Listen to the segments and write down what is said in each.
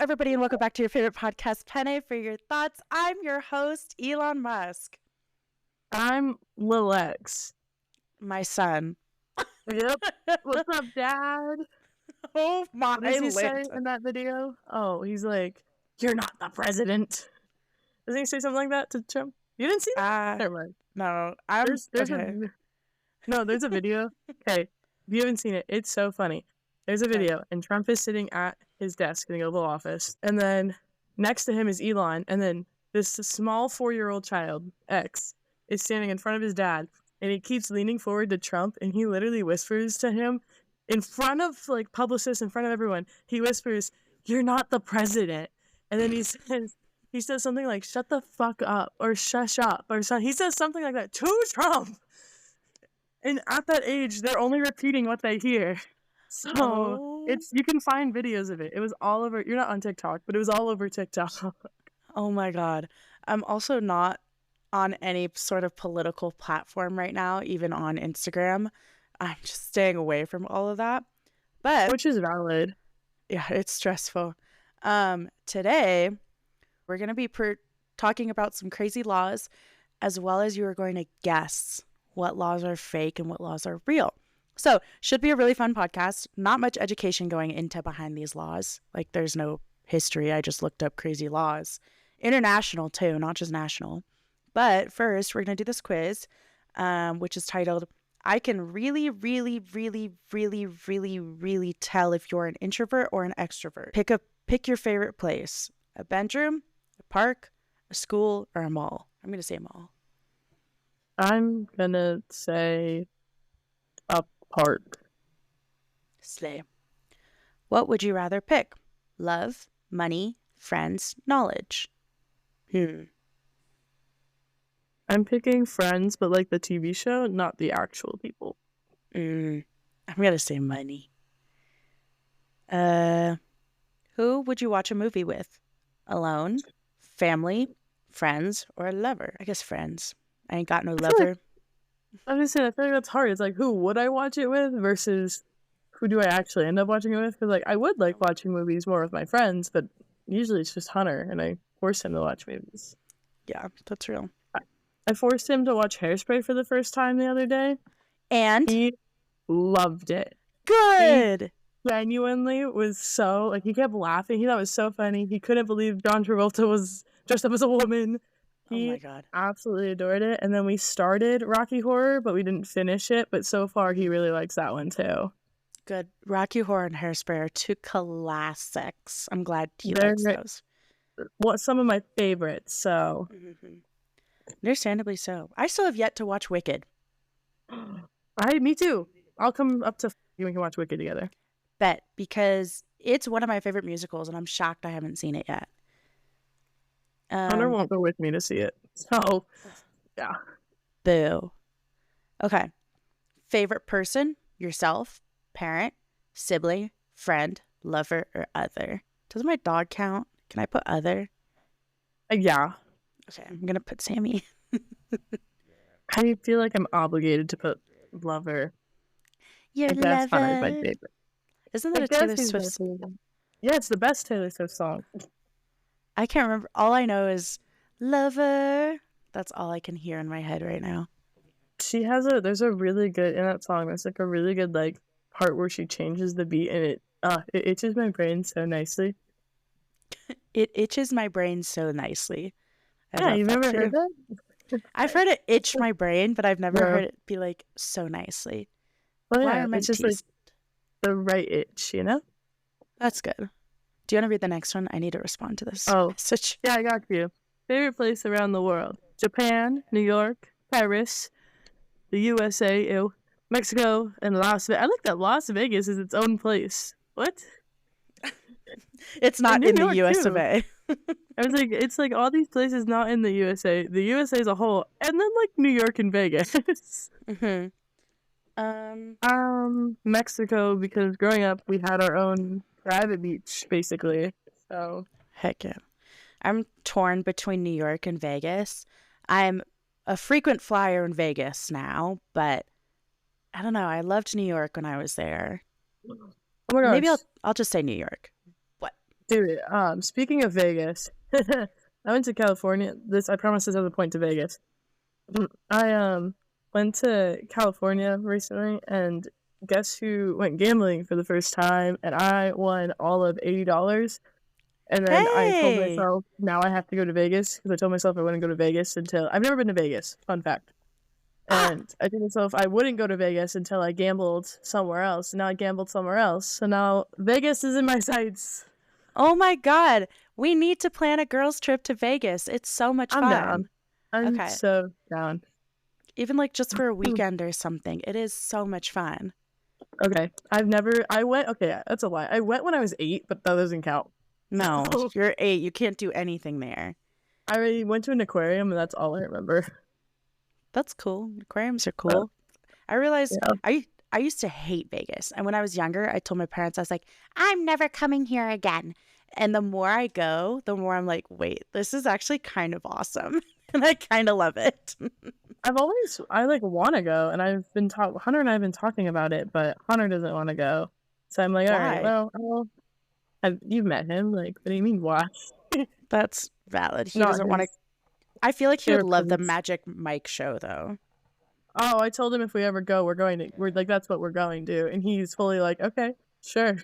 everybody, and welcome back to your favorite podcast, Penne for Your Thoughts. I'm your host, Elon Musk. I'm Lil X. My son. Yep. What's up, Dad? Oh my! What does he say in that video? Oh, he's like, "You're not the president." Doesn't he say something like that to Trump? You didn't see that? Never mind. No, There's okay. there's a video. Okay, if you haven't seen it, it's so funny. There's a video, and Trump is sitting at his desk in the Oval Office, and then next to him is Elon, and then this small 4-year-old child, X, is standing in front of his dad, and he keeps leaning forward to Trump, and he literally whispers to him in front of like publicists, in front of everyone. He whispers, "You're not the president," and then he says something like, "Shut the fuck up," or "Shush up," or something. He says something like that to Trump. And at that age, they're only repeating what they hear. So you can find videos of it. It was all over. You're not on TikTok, but it was all over TikTok. Oh my God. I'm also not on any sort of political platform right now, even on Instagram. I'm just staying away from all of that. But which is valid. Yeah, it's stressful. Today, we're going to be talking about some crazy laws, as well as you are going to guess what laws are fake and what laws are real. So, should be a really fun podcast. Not much education going into behind these laws. Like, there's no history. I just looked up crazy laws. International, too, not just national. But first, we're going to do this quiz, which is titled, I can really, really, really, really, really, really tell if you're an introvert or an extrovert. Pick your favorite place. A bedroom, a park, a school, or a mall. I'm going to say mall. I'm going to say a park. Slay. What would you rather pick? Love, money, friends, knowledge? I'm picking Friends, but like the TV show, not the actual people. I'm going to say money. Who would you watch a movie with? Alone, family, friends, or a lover? I guess friends. I ain't got no lover. I'm just saying, I feel like that's hard. It's like, who would I watch it with versus who do I actually end up watching it with? Because like, I would like watching movies more with my friends, but usually it's just Hunter, and I force him to watch movies. Yeah, that's real. I forced him to watch Hairspray for the first time the other day. And? He loved it. Good! He genuinely was so, like, he kept laughing. He thought it was so funny. He couldn't believe John Travolta was dressed up as a woman. Oh my God. Absolutely adored it. And then we started Rocky Horror, but we didn't finish it. But so far, he really likes that one too. Good. Rocky Horror and Hairspray are two classics. I'm glad he likes those. Some of my favorites, so. Understandably so. I still have yet to watch Wicked. Me too. I'll come up to you and we can watch Wicked together. Bet, because it's one of my favorite musicals, and I'm shocked I haven't seen it yet. Hunter won't go with me to see it. So, yeah. Boo. Okay. Favorite person? Yourself, parent, sibling, friend, lover, or other? Does my dog count? Can I put other? Yeah. Okay, I'm going to put Sammy. I feel like I'm obligated to put lover. Your lover. Hunter's my favorite. Isn't that a Taylor Swift song? Yeah, it's the best Taylor Swift song. I can't remember. All I know is lover. That's all I can hear in my head right now. There's a really good, in that song, there's like a really good like part where she changes the beat and it itches my brain so nicely. It itches my brain so nicely. You've never heard that? I've heard it itch my brain, but I've never heard it be like so nicely. Well, yeah, it's just like the right itch, you know? That's good. Do you want to read the next one? I need to respond to this message. Yeah, I got you. Favorite place around the world? Japan, New York, Paris, the USA, Mexico, and Las Vegas. I like that Las Vegas is its own place. What? It's not in the US of A. I was like, it's like all these places not in the USA. The USA as a whole, and then like New York and Vegas. Mexico, because growing up we had our own private beach, basically. So heck yeah. I'm torn between New York and Vegas. I'm a frequent flyer in Vegas now, but I don't know. I loved New York when I was there. Oh my gosh. Maybe I'll just say New York. What? Dude, speaking of Vegas, I went to California. I promise this has a point to Vegas. I went to California recently, and guess who went gambling for the first time? And I won all of $80. And then I told Hey. myself now I have to go to Vegas because I told myself I wouldn't go to Vegas until I've never been to Vegas. Fun fact. Ah. And I told myself I wouldn't go to Vegas until I gambled somewhere else. And now I gambled somewhere else. So now Vegas is in my sights. Oh my God. We need to plan a girls' trip to Vegas. It's so much I'm down. fun. I'm Okay. so down. Even like just for a weekend or something. It is so much fun. Okay. I went, okay, that's a lie. I went when I was 8, but that doesn't count. No, So you're 8. You can't do anything there. I went to an aquarium and that's all I remember. That's cool. Aquariums are Uh, cool. I realized yeah. I used to hate Vegas. And when I was younger, I told my parents, I was like, I'm never coming here again. And the more I go, the more I'm like, wait, this is actually kind of awesome. And I kind of love it. I like want to go and Hunter and I have been talking about it, but Hunter doesn't want to go. So I'm like, all right, Why? well, you've met him. Like, what do you mean, why? That's valid. He Not doesn't want to. his I feel like he would favorite love the place. Magic Mike show, though. Oh, I told him if we ever go, we're like, that's what we're going to. And he's fully like, okay, sure.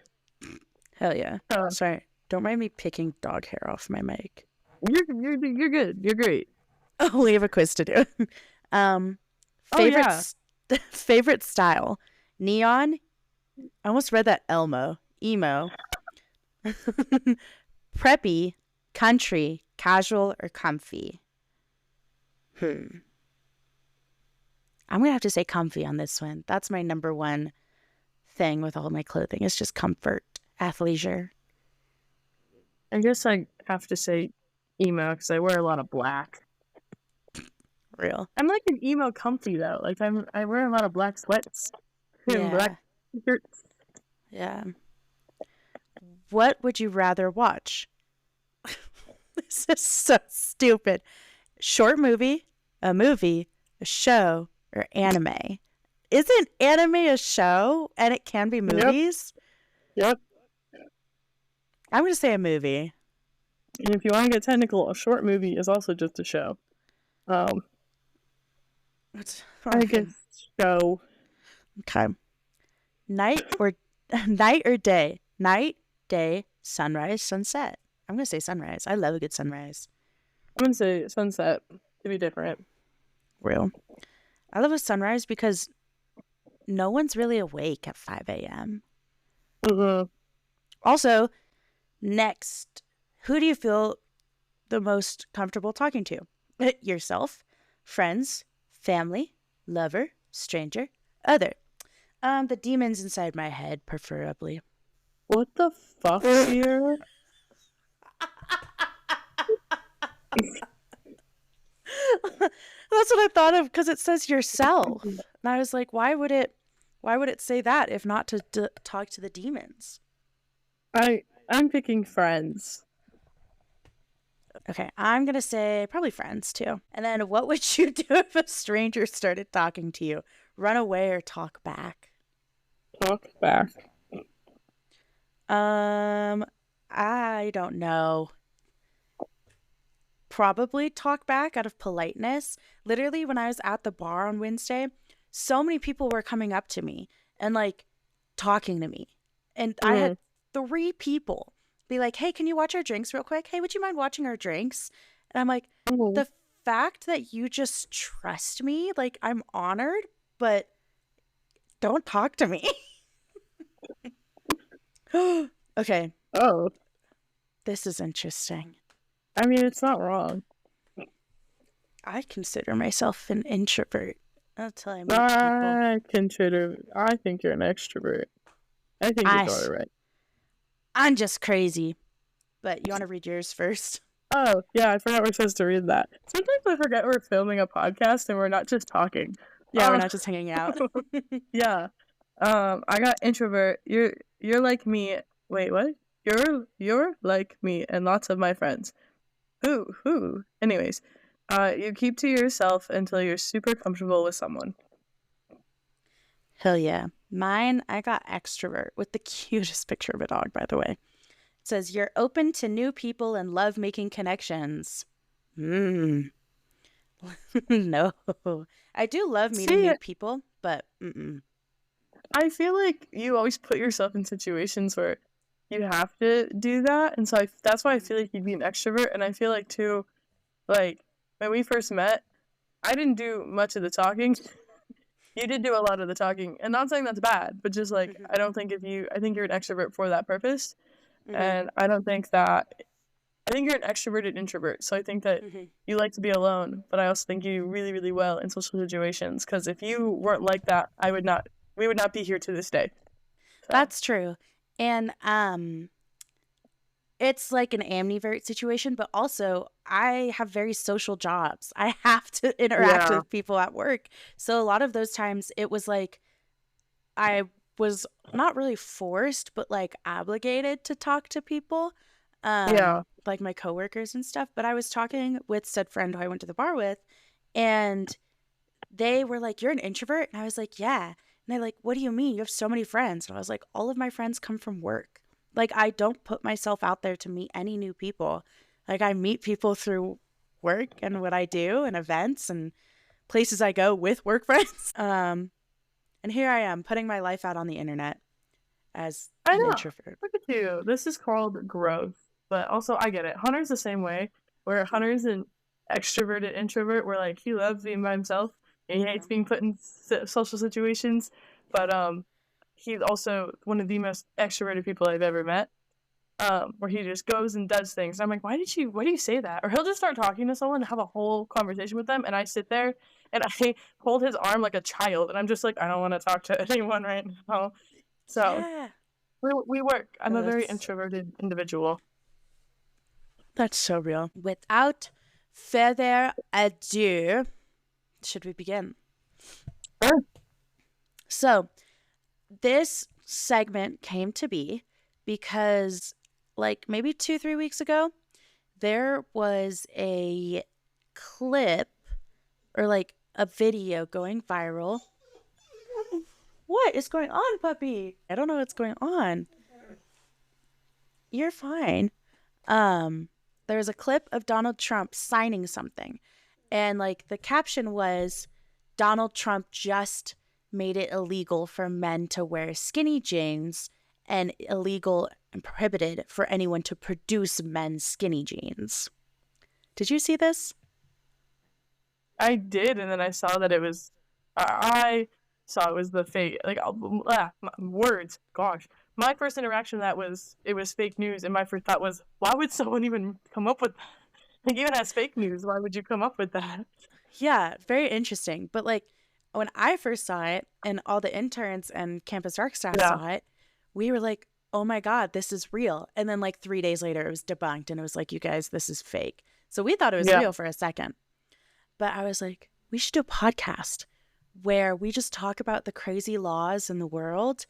Hell yeah. Uh, Sorry. Don't mind me picking dog hair off my mic. you're good. You're great. Oh, we have a quiz to do. um, Oh, yeah. favorite style: neon. I almost read that Elmo, emo, preppy, country, casual, or comfy. I'm gonna have to say comfy on this one. That's my number one thing with all my clothing. It's just comfort, athleisure. I guess I have to say emo because I wear a lot of black. Real. I'm like an emo comfy though. Like I wear a lot of black sweats and Yeah. black shirts. Yeah. What would you rather watch? This is so stupid. Short movie, a show, or anime? Isn't anime a show and it can be Yep. movies? Yep. I'm going to say a movie. And if you want to get technical, a short movie is also just a show. I guess show. Okay. Night or night or day? Night, day, sunrise, sunset. I'm going to say sunrise. I love a good sunrise. I'm gonna say sunset to be different. Real. I love a sunrise because no one's really awake at 5 a.m. Mm-hmm. Also, next, who do you feel the most comfortable talking to? Yourself, friends, family, lover, stranger, other. The demons inside my head, preferably. What the fuck, here? That's what I thought of because it says yourself, and I was like, why would it say that if not to talk to the demons? I'm picking friends. Okay, I'm gonna say probably friends too. And then, what would you do if a stranger started talking to you? Run away or talk back? Talk back. I don't know. Probably talk back out of politeness. Literally, when I was at the bar on Wednesday, so many people were coming up to me and like talking to me. And I had 3 people be like, hey, can you watch our drinks real quick? Hey, would you mind watching our drinks? And I'm like, the fact that you just trust me, like, I'm honored, but don't talk to me. Okay. Oh. This is interesting. I mean, it's not wrong. I consider myself an introvert until I meet people. I think you're an extrovert. I think you got it right. I'm just crazy. But you want to read yours first? Oh, yeah, I forgot we're supposed to read that. Sometimes I forget we're filming a podcast and we're not just talking. Yeah, we're not just hanging out. Yeah. I got introvert. You're like me. Wait, what? You're like me and lots of my friends. Who? Anyways, you keep to yourself until you're super comfortable with someone. Hell yeah. Mine, I got extrovert with the cutest picture of a dog, by the way. It says you're open to new people and love making connections. No. I do love meeting See, new people, but I feel like you always put yourself in situations where you have to do that, and so that's why I feel like you'd be an extrovert. And I feel like too, like when we first met, I didn't do much of the talking. You did do a lot of the talking, and not saying that's bad, but just like Mhm. I don't think I think you're an extrovert for that purpose, Mhm. and I don't think that I think you're an extroverted introvert. So I think that Mhm. you like to be alone, but I also think you do really, really well in social situations. Because if you weren't like that, we would not be here to this day. So That's true. And it's like an ambivert situation, but also I have very social jobs. I have to interact yeah, with people at work. So a lot of those times it was like I was not really forced, but like obligated to talk to people, yeah, like my coworkers and stuff. But I was talking with said friend who I went to the bar with, and they were like, "You're an introvert?" And I was like, "Yeah." And they're like, "What do you mean? You have so many friends." And I was like, "All of my friends come from work. Like, I don't put myself out there to meet any new people. Like, I meet people through work and what I do and events and places I go with work friends." And here I am putting my life out on the internet as I an know. introvert. Look at you. This is called growth, but also I get it. Hunter's the same way, where Hunter's an extroverted introvert, where like he loves being by himself and he hates being put in social situations, but he's also one of the most extroverted people I've ever met. Where he just goes and does things. And I'm like, why do you say that? Or he'll just start talking to someone and have a whole conversation with them, and I sit there and I hold his arm like a child, and I'm just like, I don't want to talk to anyone right now. So Yeah. we work. I'm No, a very that's introverted individual. so real. Without further ado, should we begin? Sure. So, this segment came to be because, like, maybe 2, 3 weeks ago, there was a clip or like a video going viral. What is going on, puppy? I don't know what's going on. You're fine. There was a clip of Donald Trump signing something, and like the caption was Donald Trump just made it illegal for men to wear skinny jeans and illegal and prohibited for anyone to produce men's skinny jeans. Did you see this? I did, and then I saw that it was. I saw it was the fake. Like words. Gosh, my first interaction with that was it was fake news, and my first thought was, why would someone even come up with that? Like even as fake news, why would you come up with that? Yeah, very interesting. But like when I first saw it and all the interns and campus arc staff Yeah, saw it, we were like, oh my God, this is real. And then like 3 days later, it was debunked and it was like, you guys, this is fake. So we thought it was yeah. real for a second. But I was like, we should do a podcast where we just talk about the crazy laws in the world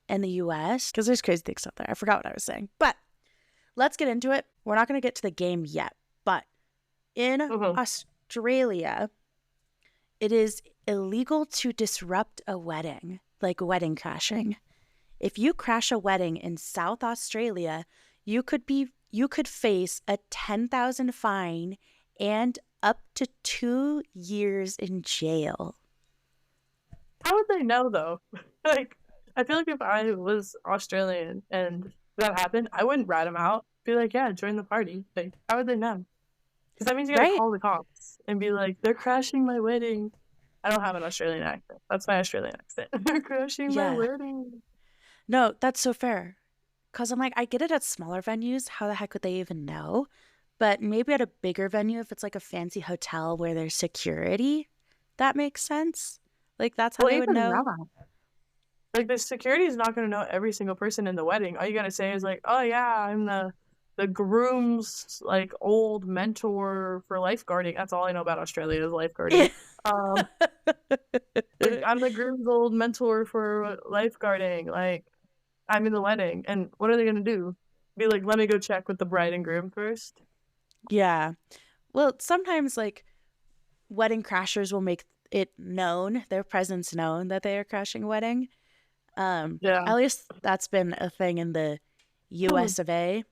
and the US because there's crazy things out there. I forgot what I was saying. But let's get into it. We're not going to get to the game yet. But in Mm-hmm. Australia, it is illegal to disrupt a wedding, like wedding crashing. If you crash a wedding in South Australia, you could face a 10,000 fine and up to 2 years in jail. How would they know though? Like, I feel like if I was Australian and that happened, I wouldn't rat them out. Be like, yeah, join the party. Like, how would they know? Because that means you gotta Right? call the cops and be like, they're crashing my wedding. I don't have an Australian accent. That's my Australian accent. They're crashing my Yeah. wedding. No, that's so fair. Cause I'm like, I get it at smaller venues. How the heck would they even know? But maybe at a bigger venue, if it's like a fancy hotel where there's security, that makes sense. Like that's how Well, they would even know. that. Like the security is not gonna know every single person in the wedding. All you gotta say is like, oh yeah, I'm the groom's like old mentor for lifeguarding. That's all I know about Australia is lifeguarding. Um, like I'm the groom's old mentor for lifeguarding. Like I'm in the wedding, and what are they gonna do? Be like, let me go check with the bride and groom first. Yeah. Well, sometimes like wedding crashers will make it known, their presence known that they are crashing a wedding. Yeah. At least that's been a thing in the US of A.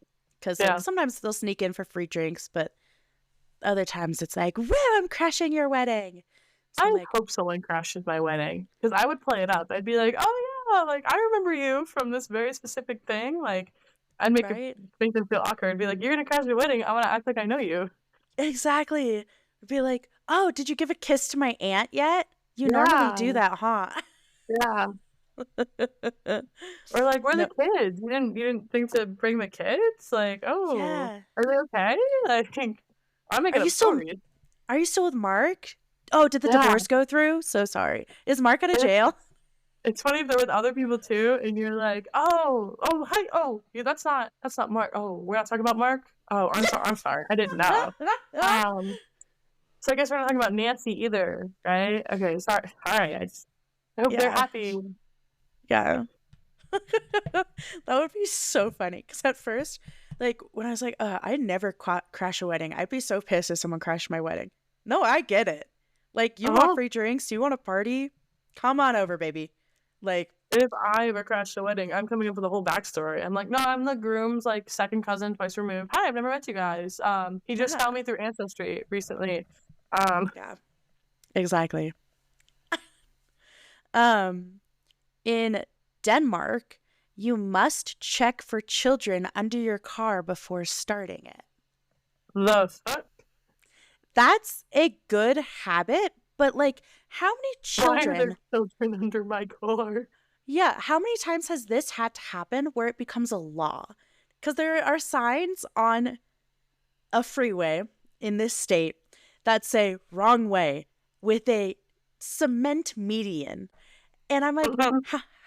Because like Yeah. sometimes they'll sneak in for free drinks, but other times it's like, woo, I'm crashing your wedding. So I like, hope someone crashes my wedding because I would play it up. I'd be like, "Oh yeah, like I remember you from this very specific thing." Like, I'd right? make them feel awkward. Be like, "You're gonna crash your wedding. I want to act like I know you." Exactly. Be like, oh, did you give a kiss to my aunt yet? You normally Yeah, do that, huh? yeah. Or like, where are the No. kids? You didn't think to bring the kids? Like, oh, Yeah. are they okay? Like, I'm Are making you up still stories. are you still with Mark? Oh, did the Yeah, divorce go through? So sorry. Is Mark out of and jail? it's funny if they're with other people too, and you're like, oh, hi, oh, yeah, that's not Mark. Oh, we're not talking about Mark. Oh, I'm sorry, I didn't know. Um, so I guess we're not talking about Nancy either, right? Okay, sorry. All right, I hope they're Yeah. happy. Yeah. That would be so funny. Because at first, like when I was like, I'd never crash a wedding. I'd be so pissed if someone crashed my wedding. No, I get it. Like, you want Uh-huh. free drinks? You want a party? Come on over, baby. Like, If I ever crashed a wedding, I'm coming up with a whole backstory. I'm like, no, I'm the groom's like second cousin, twice removed. Hi, I've never met you guys. He just yeah. found me through Ancestry recently. Yeah. Exactly. Um, in Denmark, you must check for children under your car before starting it. The fuck? That's a good habit, but like, how many Why are there children? children under my car? Yeah, how many times has this had to happen where it becomes a law? Because there are signs on a freeway in this state that say wrong way with a cement median. And I'm like,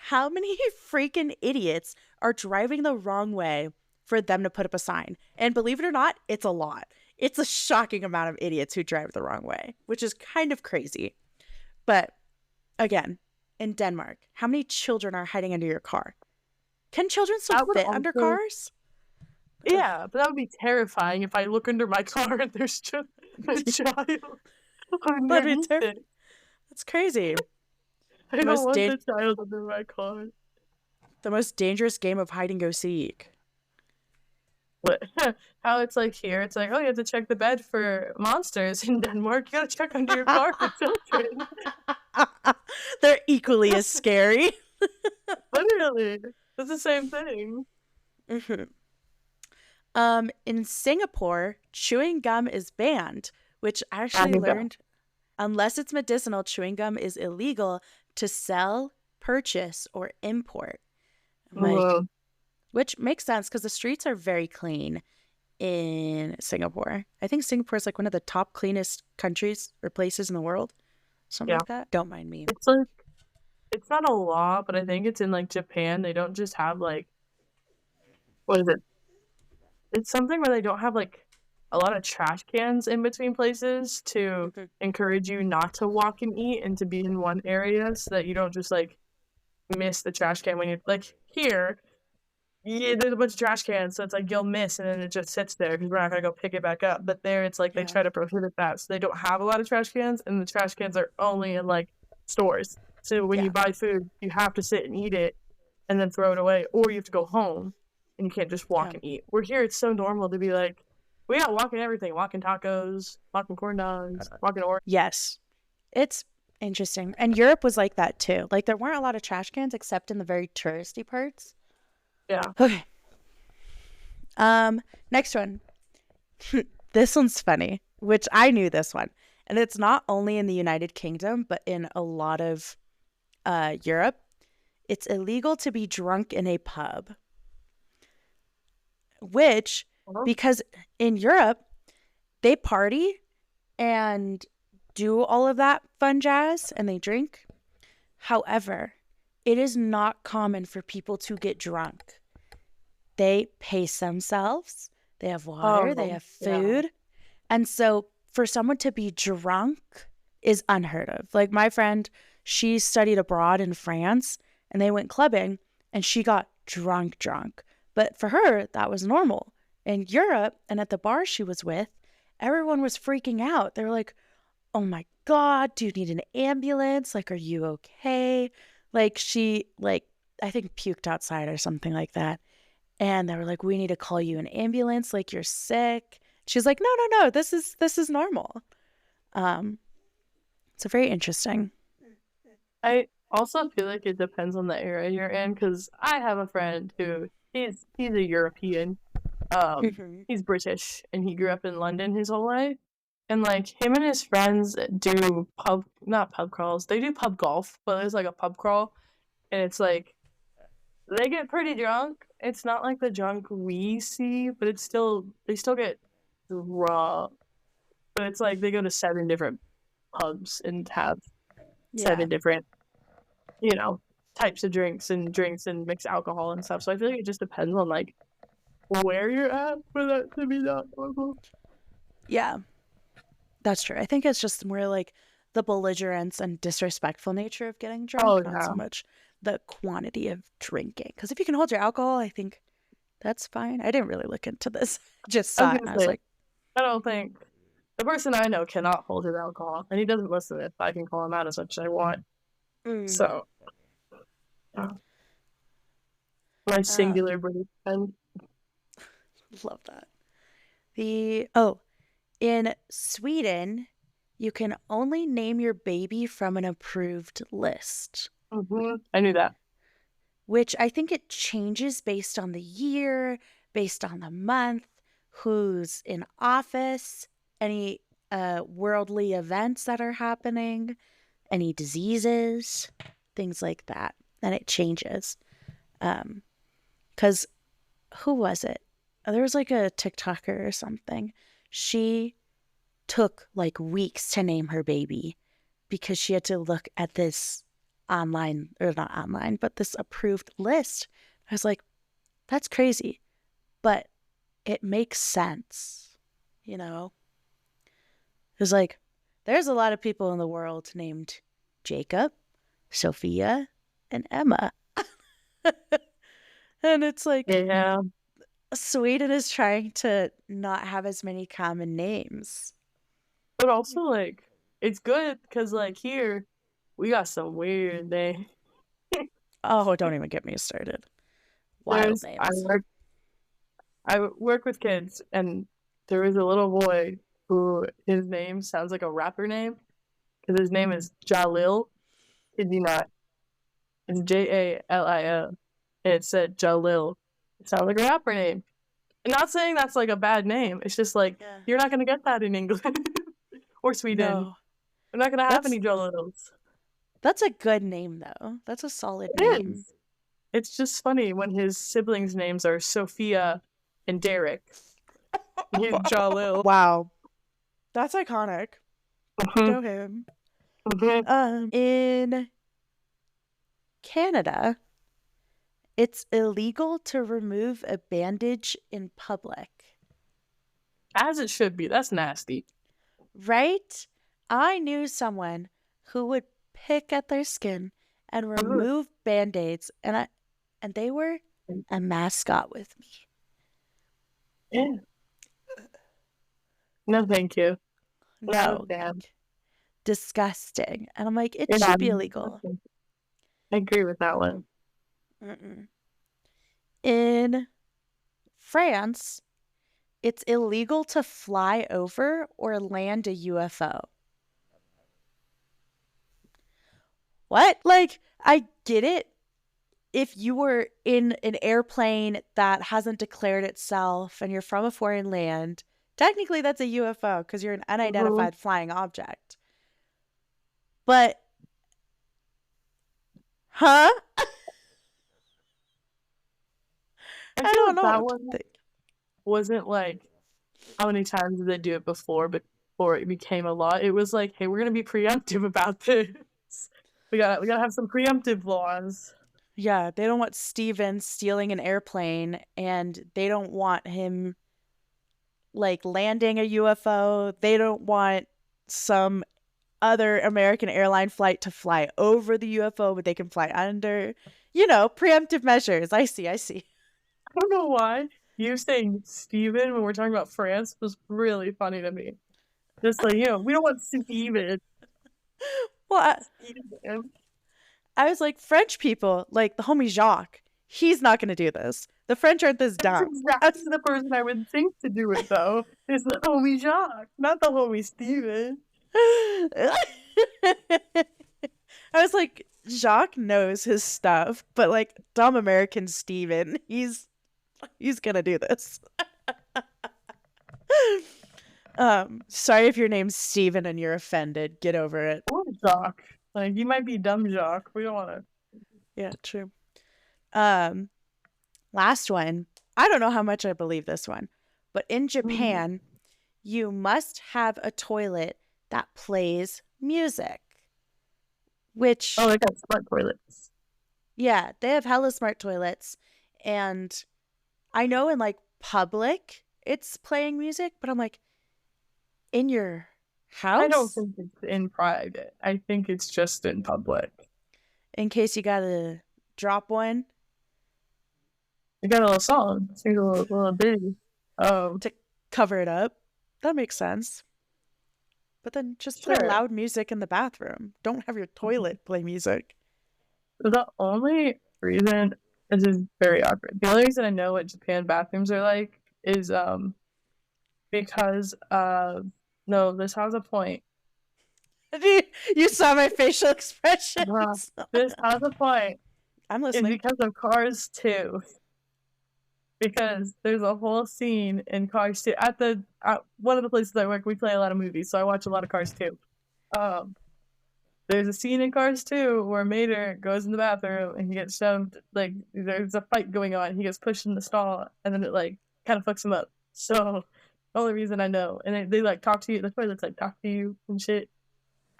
how many freaking idiots are driving the wrong way for them to put up a sign? And believe it or not, it's a lot. It's a shocking amount of idiots who drive the wrong way, which is kind of crazy. But again, in Denmark, how many children are hiding under your car? Can children still That would fit under also, cars? Ugh. yeah, but that would be terrifying if I look under my car and there's just a child That'd be underneath it. That's crazy. I The don't most want da- the child under my car. the most dangerous game of hide and go seek. What? How it's like here, it's like, oh, you have to check the bed for monsters. In Denmark, you gotta check under your car for children. They're equally as scary. Literally, it's the same thing. Mhm. In Singapore, chewing gum is banned, which I I actually think that. learned unless it's medicinal, chewing gum is illegal to sell, purchase, or import. I'm like, Whoa. which makes sense because the streets are very clean in Singapore. I think Singapore is like one of the top cleanest countries or places in the world. Something Yeah, like that. Don't mind me. it's like it's not a law, but I think it's in like Japan. They don't just have like what is it? It's something where they don't have like a lot of trash cans in between places to Mhm. encourage you not to walk and eat and to be in one area so that you don't just like miss the trash can when you're like here. Yeah, there's a bunch of trash cans, so it's like you'll miss and then it just sits there because we're not gonna go pick it back up. But there, it's like they Yeah. try to prohibit that, so they don't have a lot of trash cans, and the trash cans are only in like stores. So when you Yeah. buy food, you have to sit and eat it and then throw it away, or you have to go home and you can't just Yeah. walk and eat. Where here, it's so normal to be like, we got walking everything, walking tacos, walking corn dogs, walking orange. Yes. It's interesting. And Europe was like that too. Like there weren't a lot of trash cans except in the very touristy parts. Yeah. Okay. Next one. This one's funny, which I knew this one. And it's not only in the United Kingdom, but in a lot of Europe. It's illegal to be drunk in a pub, which, Uh-huh. because in Europe, they party and do all of that fun jazz and they drink. However, it is not common for people to get drunk. They pace themselves, they have water, they Oh, have yeah. food. And so for someone to be drunk is unheard of. Like my friend, she studied abroad in France and they went clubbing and she got drunk. But for her, that was normal. In Europe and at the bar she was with, everyone was freaking out. They were like, oh my God, do you need an ambulance? Like, are you okay? Like, she, like, I think puked outside or something like that. And they were like, we need to call you an ambulance, like you're sick. She's like, no, this is normal. Um, so very interesting. I also feel like it depends on the area you're in, because I have a friend who he's a European. Mm-hmm. He's British and he grew up in London his whole life. And like him and his friends do not pub crawls. They do pub golf, but there's like a pub crawl, and it's like they get pretty drunk. It's not like the drunk we see, but they still get drunk. But it's like they go to 7 different pubs and have Yeah. 7 different, you know, types of drinks and mix alcohol and stuff. So I feel like it just depends on like where you're at for that to be that normal. Yeah, that's true. I think it's just more like the belligerence and disrespectful nature of getting Oh drunk, not yeah. so much the quantity of drinking. Because if you can hold your alcohol, I think that's fine. I didn't really look into this. Just I was saw it gonna and I was say, like, I don't think the person I know cannot hold his alcohol, and he doesn't listen if I can call him out as much as I want. mm. So, uh, my um, singular British friend. love that. In Sweden, you can only name your baby from an approved list, I knew that. which I think it changes based on the year, based on the month, who's in office, any worldly events that are happening, any diseases, things like that. And it changes. Because who was it? There was like a TikToker or something. She took like weeks to name her baby because she had to look at this online, or not online, but this approved list. I was like, that's crazy, but it makes sense. You know, it's like there's a lot of people in the world named Jacob, Sophia, and Emma. And it's like Yeah, Sweden is trying to not have as many common names. but also like it's good because like here we got some weird names. Oh, don't even get me started. Wild There's names. I work with kids, and there was a little boy who his name sounds like a rapper name because his name is Jalil. Kid you not? It's Jalil, and it said Jalil. It sounds like a rapper name. I'm not saying that's like a bad name. It's just like Yeah. you're not gonna get that in England or Sweden. No. We're not gonna have That's any Jalils. that's a good name though. That's a solid It name. is. It's just funny when his siblings' names are Sophia and Derek. He's Jalil. Wow. That's iconic. Mhm, Go him. mhm. In Canada, it's illegal to remove a bandage in public. As it should be. That's nasty. Right? I knew someone who would pick at their skin and Mhm. remove band-aids and they were a mascot with me. Yeah. No, thank you. Not a No, fan. disgusting. And I'm like, it Yeah, should be illegal. I agree with that one. Mm-mm. In France, it's illegal to fly over or land a UFO. What? Like, I get it. If you were in an airplane that hasn't declared itself and you're from a foreign land, technically that's a UFO because you're an Mhm. unidentified flying object. But, huh? I I feel don't like know that what to one think. wasn't like how many times did they do it before it became a law. It was like, hey, we're gonna be preemptive about this. We gotta have some preemptive laws. Yeah, they don't want Steven stealing an airplane and they don't want him like landing a UFO. They don't want some other American airline flight to fly over the UFO, but they can fly under. Preemptive measures. I see, I see. I don't know why you saying Steven when we're talking about France was really funny to me. Just like, we don't want Steven. Well, Steven. I was like, French people, like the homie Jacques. He's not going to do this. The French aren't this That's dumb. exactly the person I would think to do it, though. Is the homie Jacques, not the homie Steven. I was like, Jacques knows his stuff, but like dumb American Steven, he's gonna do this. Sorry if your name's Steven and you're offended. Get over it. Or Jacques. Like, you might be dumb Jacques. We don't want to. Yeah, true. Last one. I don't know how much I believe this one, but in Japan, you must have a toilet that plays music. Which Oh, they got smart toilets. yeah, they have hella smart toilets, and I know in like public it's playing music, but I'm like, in your I don't house, think it's in private. I think it's just in public. in case you gotta drop one You got a little song. Sing a little bitty. Oh, to cover it up. That makes sense. But then just play sure. loud music in the bathroom. Don't have your toilet play music. The only reason this is very awkward. The only reason I know what Japan bathrooms are like is because no, this has a point. You saw my facial expressions. This has a point. I'm It's listening. because of Cars 2. Because there's a whole scene in Cars 2. At one of the places I work, we play a lot of movies, so I watch a lot of Cars 2. There's a scene in Cars 2 where Mater goes in the bathroom and he gets shoved, like, there's a fight going on. He gets pushed in the stall, and then it, like, kind of fucks him up. So, the only reason I know. And they like, talk to you. The toilets, like, talk to you and shit.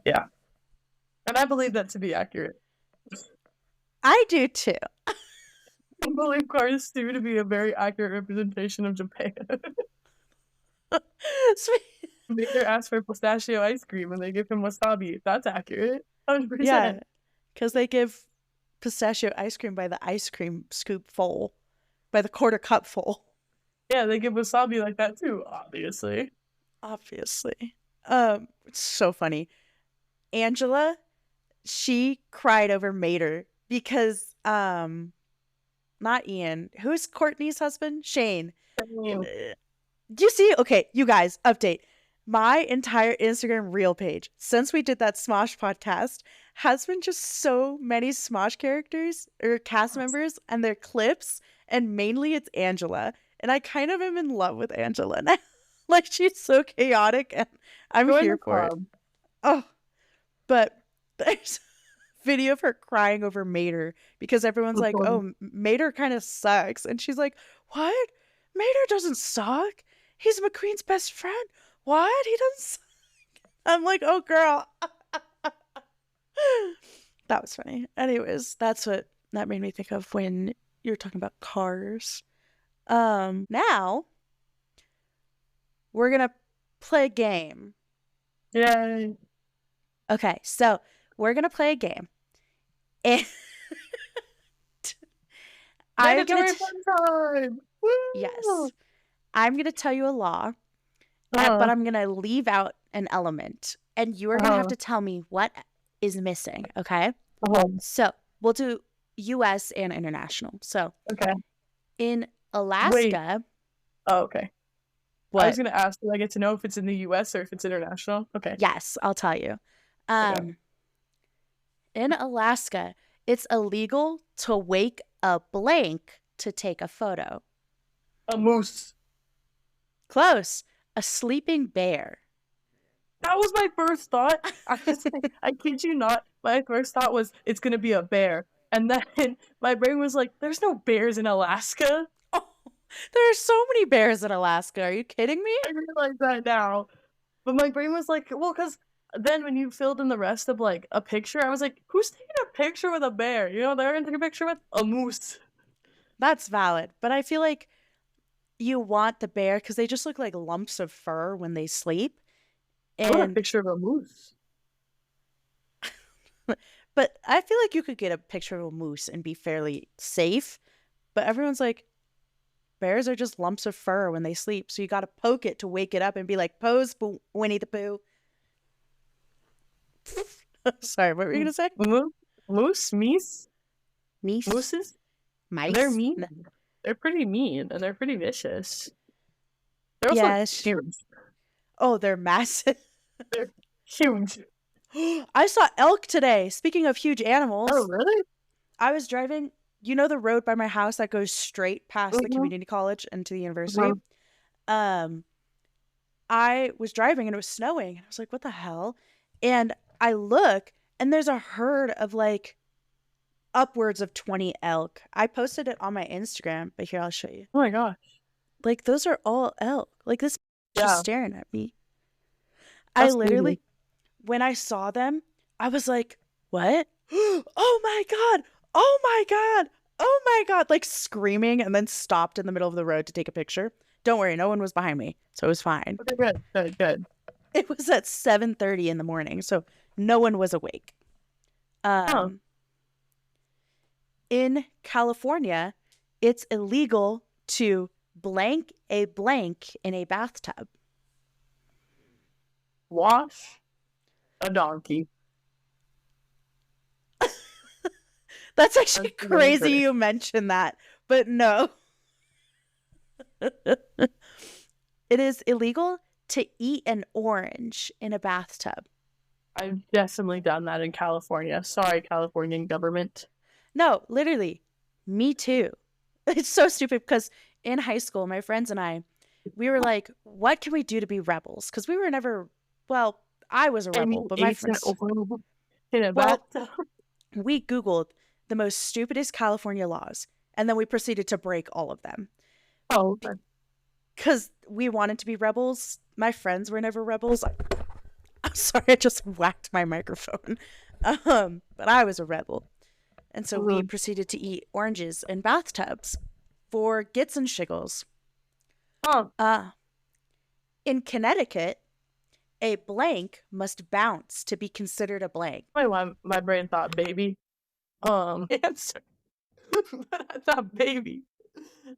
Yeah. And I believe that to be accurate. I do too. I believe Cars 2 to be a very accurate representation of Japan. Mater asks for pistachio ice cream and they give him wasabi. That's accurate. 100%. Yeah, because they give pistachio ice cream by the ice cream scoop full, by the quarter cup full. Yeah, they give wasabi like that too, obviously. Obviously. It's so funny. Angela, she cried over Mater because not Ian. Who's Courtney's husband? Shane. Do you see? Okay, you guys, update. My entire Instagram reel page since we did that Smosh podcast has been just so many Smosh characters or cast members and their clips, and mainly it's Angela. And I kind of am in love with Angela now. Like, she's so chaotic and I'm here for it. Oh, but there's a video of her crying over Mater because everyone's like, oh, Mater kind of sucks. And she's like, what? Mater doesn't suck. He's McQueen's best friend. What? He doesn't suck. I'm like, oh, girl. That was funny. Anyways, that's what that made me think of when you're talking about Cars. Now we're gonna play a game. Yay. Okay, so we're gonna play a game. And Mandatory fun time. Woo! Yes. I'm gonna tell you a law, but I'm gonna leave out an element, and you are gonna have to tell me what is missing. Okay. So we'll do U.S. and international. So okay. In Alaska. Wait. Oh, okay. What? I was gonna ask, do I get to know if it's in the U.S. or if it's international? Okay. Yes, I'll tell you. Okay. In Alaska, it's illegal to wake a blank to take a photo. A moose. Close. A sleeping bear. That was my first thought. I kid you not. My first thought was it's gonna be a bear, and then my brain was like, "There's no bears in Alaska." Oh, there are so many bears in Alaska. Are you kidding me? I realize that now, but my brain was like, "Well, because." Then when you filled in the rest of like a picture, I was like, who's taking a picture with a bear? You know, they're gonna take a picture with a moose. That's valid. But I feel like you want the bear because they just look like lumps of fur when they sleep. And I want a picture of a moose. But I feel like you could get a picture of a moose and be fairly safe. But everyone's like, bears are just lumps of fur when they sleep. So you got to poke it to wake it up and be like, pose, Winnie the Pooh. Sorry, what were you gonna say? Moose? Meese? Meese? Mooses? They're Mice? mean. They're pretty mean and they're pretty vicious. They're also Yes. huge. Oh, they're massive. They're huge. I saw elk today. Speaking of huge Oh, animals, really? I was driving, you know, the road by my house that goes straight past the Mm-hmm. community college and to the university? Mm-hmm. Um, I was driving and it was snowing. I was like, what the hell? And I look and there's a herd of like upwards of 20 elk. I posted it on my Instagram, but here I'll show you. Oh my gosh. Like those are all elk. Like this just Yeah, staring at me. I that's crazy. literally, when I saw them, I was like, what? Oh my God. Oh my God. Oh my God. Like screaming and then stopped in the middle of the road to take a picture. Don't worry, no one was behind me. So it was fine. Okay, good, good, good. It was at 7:30 in the morning, so no one was awake. Oh, Um, in California, it's illegal to blank a blank in a bathtub. wash a donkey. That's actually That's really crazy great. you mentioned that, but no. It is illegal to eat an orange in a bathtub. I've definitely done that in California. Sorry, Californian government. No, literally, me too. It's so stupid because in high school, my friends and I, we were like, what can we do to be rebels? Because we were never, well, I was a And rebel, you but my ate an friends, orange in a well, bathtub. we Googled the most stupidest California laws and then we proceeded to break all of them Oh, okay. because we wanted to be rebels. My friends were never rebels. I'm sorry, I just whacked my microphone. But I was a rebel. And so we Mhm. proceeded to eat oranges in bathtubs for gits and shiggles. Oh, Uh, in Connecticut, a blank must bounce to be considered a blank. my brain thought baby. Answer, but I thought baby.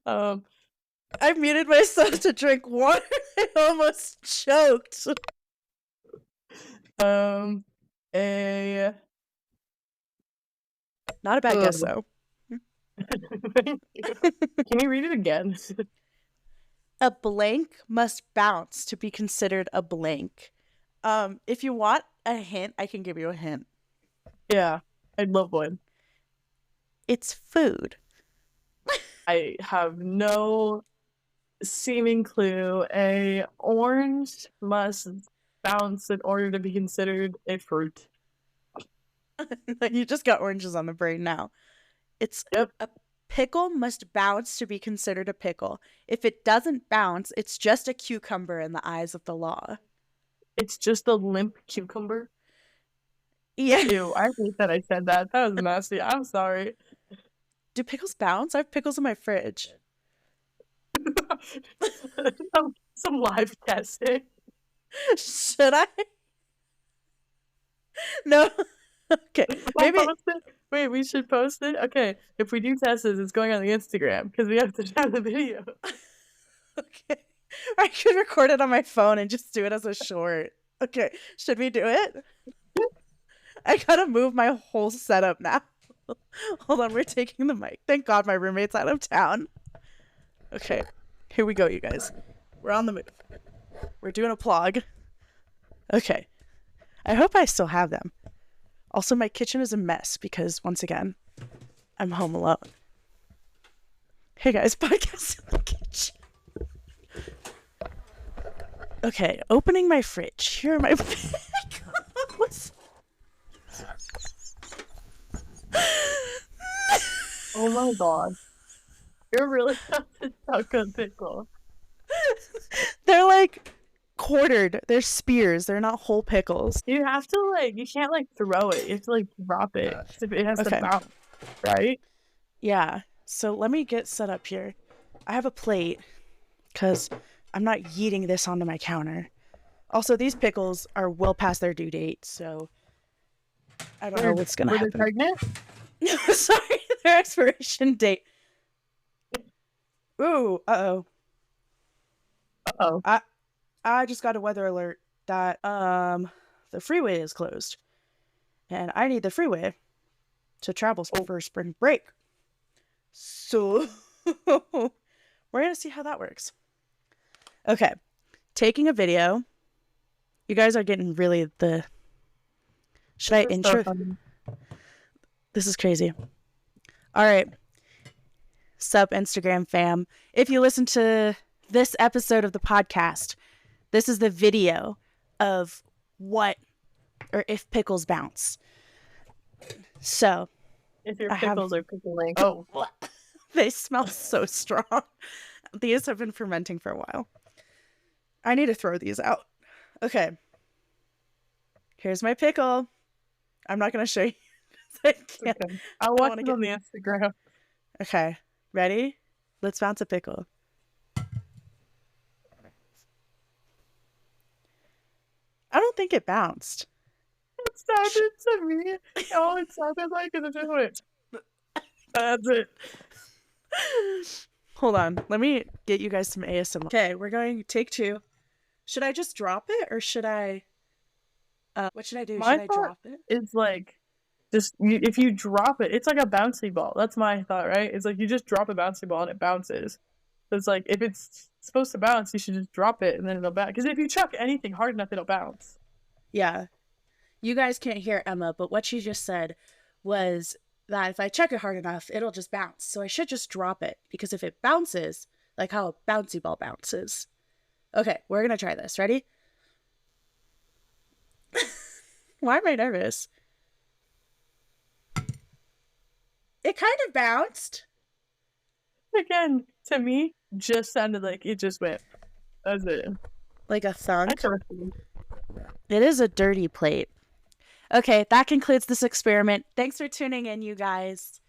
Um, I muted myself to drink water. I almost choked. a Not a bad guess, ugh. though. Can you read it again? A blank must bounce to be considered a blank. If you want a hint, I can give you a hint. Yeah, I'd love one. It's food. I have no seeming clue. A orange must bounce in order to be considered a fruit. You just got oranges on the brain now. It's Yep, a pickle must bounce to be considered a pickle. If it doesn't bounce, it's just a cucumber in the eyes of the law. it's just a limp cucumber. Yeah. Ew, I hate that I said that. That was nasty. I'm sorry. Do pickles bounce? I have pickles in my fridge. Some live testing. Should I? No. Okay. We'll Maybe. post it. Wait, we should post it? Okay, if we do tests, it's going on the Instagram because we have to share the video. Okay. I could record it on my phone and just do it as a short. Okay. Should we do it? I gotta move my whole setup now. Hold on, we're taking the mic. Thank God my roommate's out of town. Okay. Here we go, you guys. We're on the move. We're doing a plug. Okay. I hope I still have them. Also, my kitchen is a mess because, once again, I'm home alone. Hey guys, podcast in the kitchen. Okay, opening my fridge. Here are my pickles. Oh my god. You're really stuck a pickle. They're like quartered. They're spears. They're not whole pickles. You have to you can't throw it. You have to drop it. It has Okay. to bounce, right? Yeah. So let me get set up here. I have a plate because I'm not yeeting this onto my counter. Also, these pickles are well past their due date, so I don't know what's gonna Were they happen. pregnant? Sorry, their expiration date. Ooh, uh-oh. Uh-oh. I just got a weather alert that the freeway is closed. And I need the freeway to travel for spring break. So we're going to see how that works. Okay. Taking a video. You guys are getting really the. Should I This is so intro? funny. This is crazy. All right. Sup, Instagram fam. If you listen to this episode of the podcast, this is the video of what or if pickles bounce. So If your I have. pickles are pickling. Oh. They smell so strong. These have been fermenting for a while. I need to throw these out. Okay. Here's my pickle. I'm not going to show you. I can't. Okay. I'll I watch wanna it get- on the Instagram. Okay. Ready? Let's bounce a pickle. I don't think it bounced. It sounded to me. All it sounded like is it just went. That's it. Hold on. Let me get you guys some ASMR. Okay, we're going take 2. Should I just drop it or should I what should I do? My should I thought drop it? is like, just if you drop it, it's like a bouncy ball. That's my thought, right? It's like you just drop a bouncy ball and it bounces. So it's like if it's supposed to bounce, you should just drop it and then it'll bounce. Because if you chuck anything hard enough, it'll bounce. Yeah. You guys can't hear Emma, but what she just said was that if I chuck it hard enough, it'll just bounce. So I should just drop it because if it bounces, like how a bouncy ball bounces. Okay, we're going to try this. Ready? Why am I nervous? It kind of bounced. Again, to me, just sounded like it just went. That's it. Like a thunk. Interesting. It is a dirty plate. Okay, that concludes this experiment. Thanks for tuning in, you guys.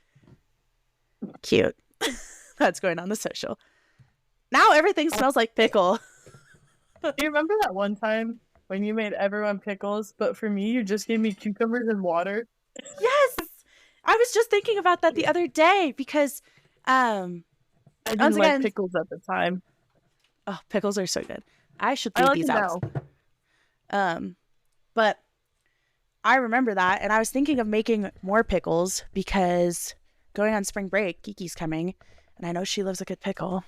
Cute. That's going on the social. Now everything smells like pickle. Do you remember that one time when you made everyone pickles, but for me, you just gave me cucumbers and water? Yes! I was just thinking about that the other day because I didn't once like again, pickles at the time. oh, pickles are so good. I should I leave like these it out. now. But I remember that and I was thinking of making more pickles because going on spring break, Kiki's coming, and I know she loves a good pickle.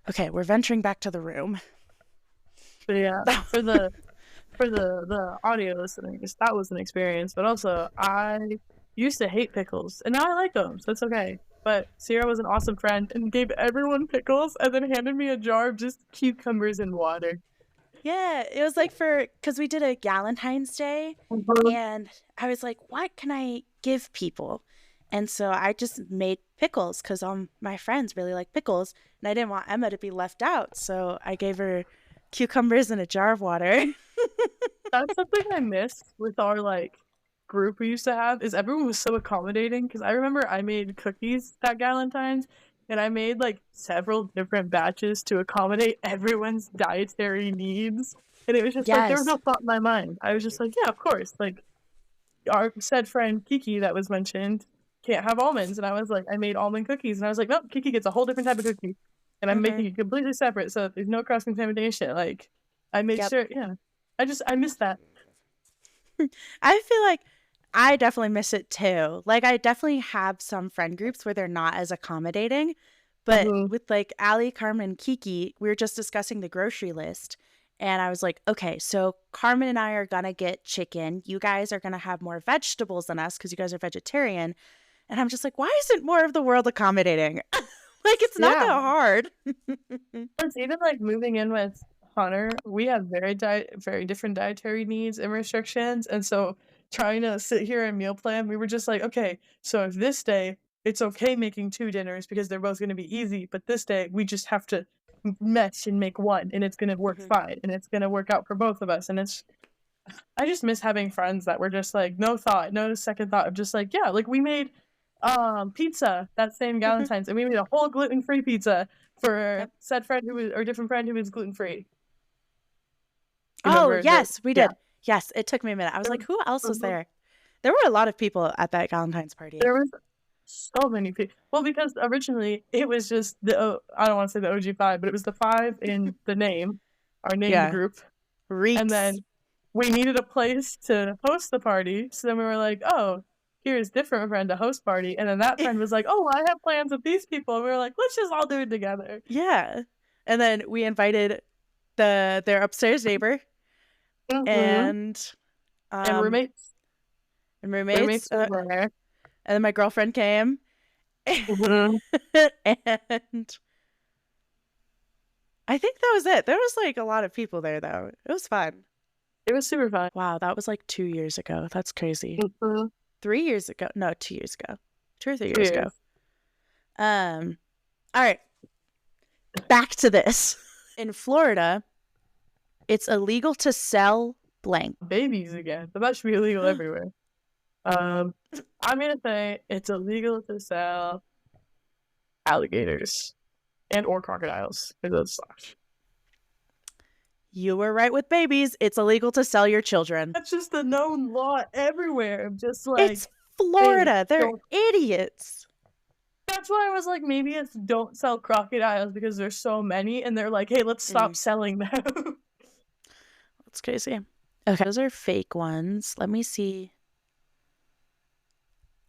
Okay, we're venturing back to the room. But yeah, for the audio listeners, that was an experience. But also, I used to hate pickles, and now I like them, so it's okay. But Sierra was an awesome friend and gave everyone pickles, and then handed me a jar of just cucumbers and water. Yeah, it was like because we did a Galentine's Day, and I was like, what can I give people? And so I just made pickles because all my friends really like pickles, and I didn't want Emma to be left out. So I gave her cucumbers in a jar of water. That's something I miss with our group we used to have, is everyone was so accommodating. Because I remember I made cookies that Galentine's, and I made several different batches to accommodate everyone's dietary needs. And it was just there was no thought in my mind. I was just like, yeah, of course. Our said friend Kiki that was mentioned can't have almonds, and I was like, I made almond cookies, and I was like, nope, Kiki gets a whole different type of cookie, and I'm making it completely separate, so there's no cross contamination. I made sure, yeah. I miss that. I feel like I definitely miss it too. I definitely have some friend groups where they're not as accommodating, but with Allie, Carmen, Kiki, we were just discussing the grocery list. And I was like, okay, so Carmen and I are going to get chicken. You guys are going to have more vegetables than us because you guys are vegetarian. And I'm just like, why isn't more of the world accommodating? It's not that hard. It's even moving in with Hunter, we have very different dietary needs and restrictions. And so trying to sit here and meal plan, we were just like, okay, so if this day it's okay making 2 dinners because they're both going to be easy, but this day we just have to mesh and make one, and it's going to work fine, and it's going to work out for both of us. And I just miss having friends that were just no thought, no second thought of just yeah, we made pizza that same Galentine's, and we made a whole gluten-free pizza for said friend different friend who was gluten-free. Oh, yes, we did. Yes, it took me a minute. I was like, who else was there? There were a lot of people at that Galentine's party. There was so many people. Well, because originally it was just I don't want to say the OG5, but it was the 5 in the name, our name group. Reeks. And then we needed a place to host the party. So then we were like, oh, Kira's different friend a host party, and then that friend was like, "Oh, I have plans with these people." And we were like, "Let's just all do it together." Yeah. And then we invited their upstairs neighbor and and roommates. roommates. Were there. And then my girlfriend came. Mhm. And I think that was it. There was like a lot of people there though. It was fun. It was super fun. Wow, that was like 2 years ago. That's crazy. Mhm. 3 years ago. No, 2 years ago. 2 or 3 2 years ago. All right. Back to this. In Florida, it's illegal to sell blank. Babies again. But that should be illegal everywhere. I'm gonna say it's illegal to sell alligators and or crocodiles. You were right with babies. It's illegal to sell your children. That's just a known law everywhere. Just like It's Florida. hey, They're idiots. that's why I was like, maybe it's don't sell crocodiles because there's so many, and they're like, hey, let's stop selling them. That's crazy. Okay, those are fake ones. Let me see.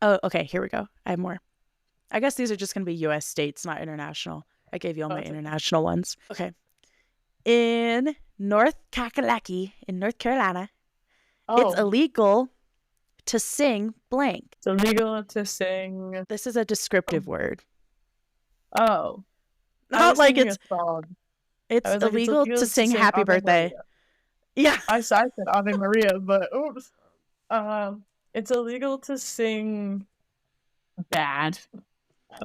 Oh, okay, here we go. I have more. I guess these are just going to be U.S. states, not international. I gave you all my international ones. Okay. In North Kakalaki, in North Carolina, it's illegal to sing blank. It's illegal to sing. This is a descriptive word. Oh. Not like it's a song. It's illegal to sing Happy Birthday. Maria. Yeah. I said Ave Maria, but oops. It's illegal to sing bad.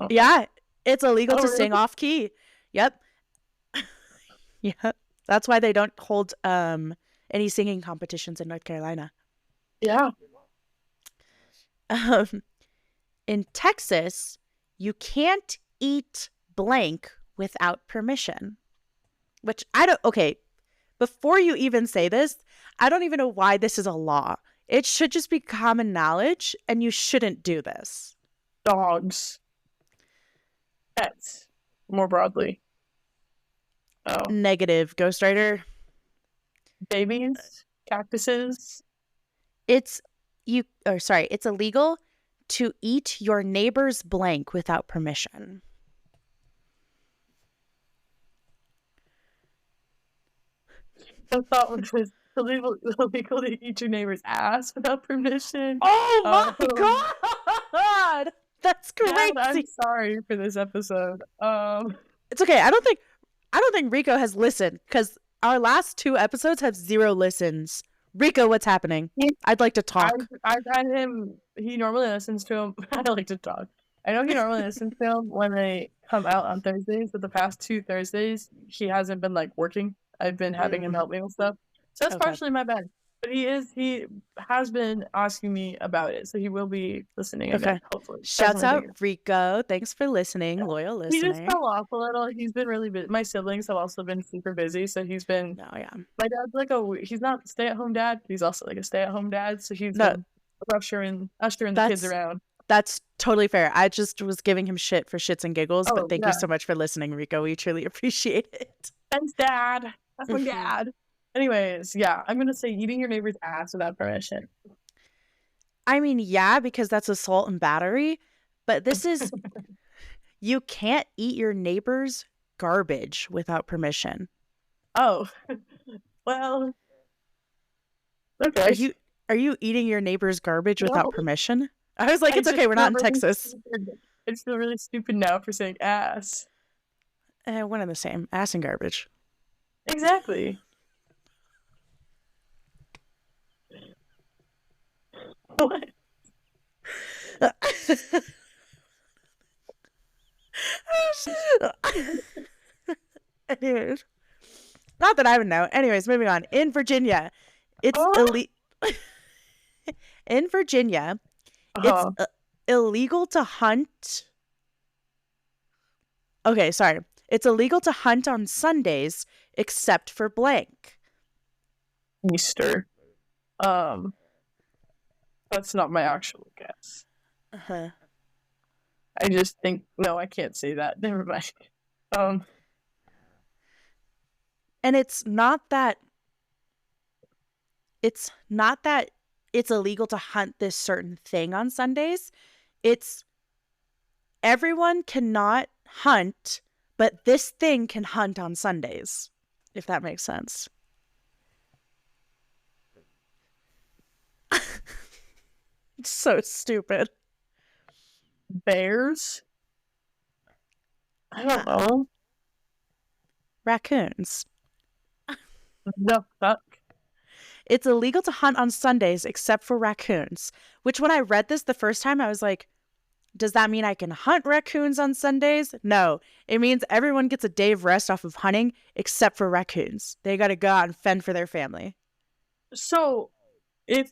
Yeah, it's illegal to sing off key. Yep. Yep. That's why they don't hold any singing competitions in North Carolina. Yeah. In Texas, you can't eat blank without permission. Which I don't. Okay, before you even say this, I don't even know why this is a law. It should just be common knowledge, and you shouldn't do this. Dogs. Pets. More broadly. Oh. Negative, Ghostwriter. Babies. Cactuses. It's illegal to eat your neighbor's blank without permission. I thought it was illegal to eat your neighbor's ass without permission. Oh my god! That's crazy. Dad, I'm sorry for this episode. It's okay. I don't think Rico has listened because our last 2 episodes have 0 listens. Rico, what's happening? I'd like to talk. I've had him. He normally listens to them. I like to talk. I know he normally listens to them when they come out on Thursdays, but the past 2 Thursdays he hasn't been like working. I've been having him help me with stuff, so that's partially my bad. But he has been asking me about it, so he will be listening again, hopefully. Shouts out Rico. Thanks for listening, loyal listener. He just fell off a little. He's been really busy. My siblings have also been super busy, so he's been. Oh yeah. My dad's like he's not a stay-at-home dad. He's also like a stay-at-home dad, so he's been ushering the kids around. That's totally fair. I just was giving him shit for shits and giggles, but thank you so much for listening, Rico. We truly appreciate it. Thanks, Dad. That's my dad. Anyways, yeah, I'm going to say eating your neighbor's ass without permission. I mean, yeah, because that's assault and battery, but this is, you can't eat your neighbor's garbage without permission. Oh, well, okay. Are you eating your neighbor's garbage without permission? I was like, it's okay, we're not in Texas. I just feel really stupid now for saying ass. One and the same, ass and garbage. Exactly. What? Anyways, not that I would know. Anyways, moving on. In Virginia, it's in Virginia, it's illegal to hunt. Okay, sorry. It's illegal to hunt on Sundays except for blank. Easter. That's not my actual guess. Uh-huh. I just think no, I can't say that. Never mind. And it's not that it's illegal to hunt this certain thing on Sundays. It's everyone cannot hunt, but this thing can hunt on Sundays, if that makes sense. It's so stupid. Bears? I Yeah. don't know. Raccoons. The fuck? It's illegal to hunt on Sundays except for raccoons, which when I read this the first time, I was like, does that mean I can hunt raccoons on Sundays? No. It means everyone gets a day of rest off of hunting except for raccoons. They got to go out and fend for their family. So, if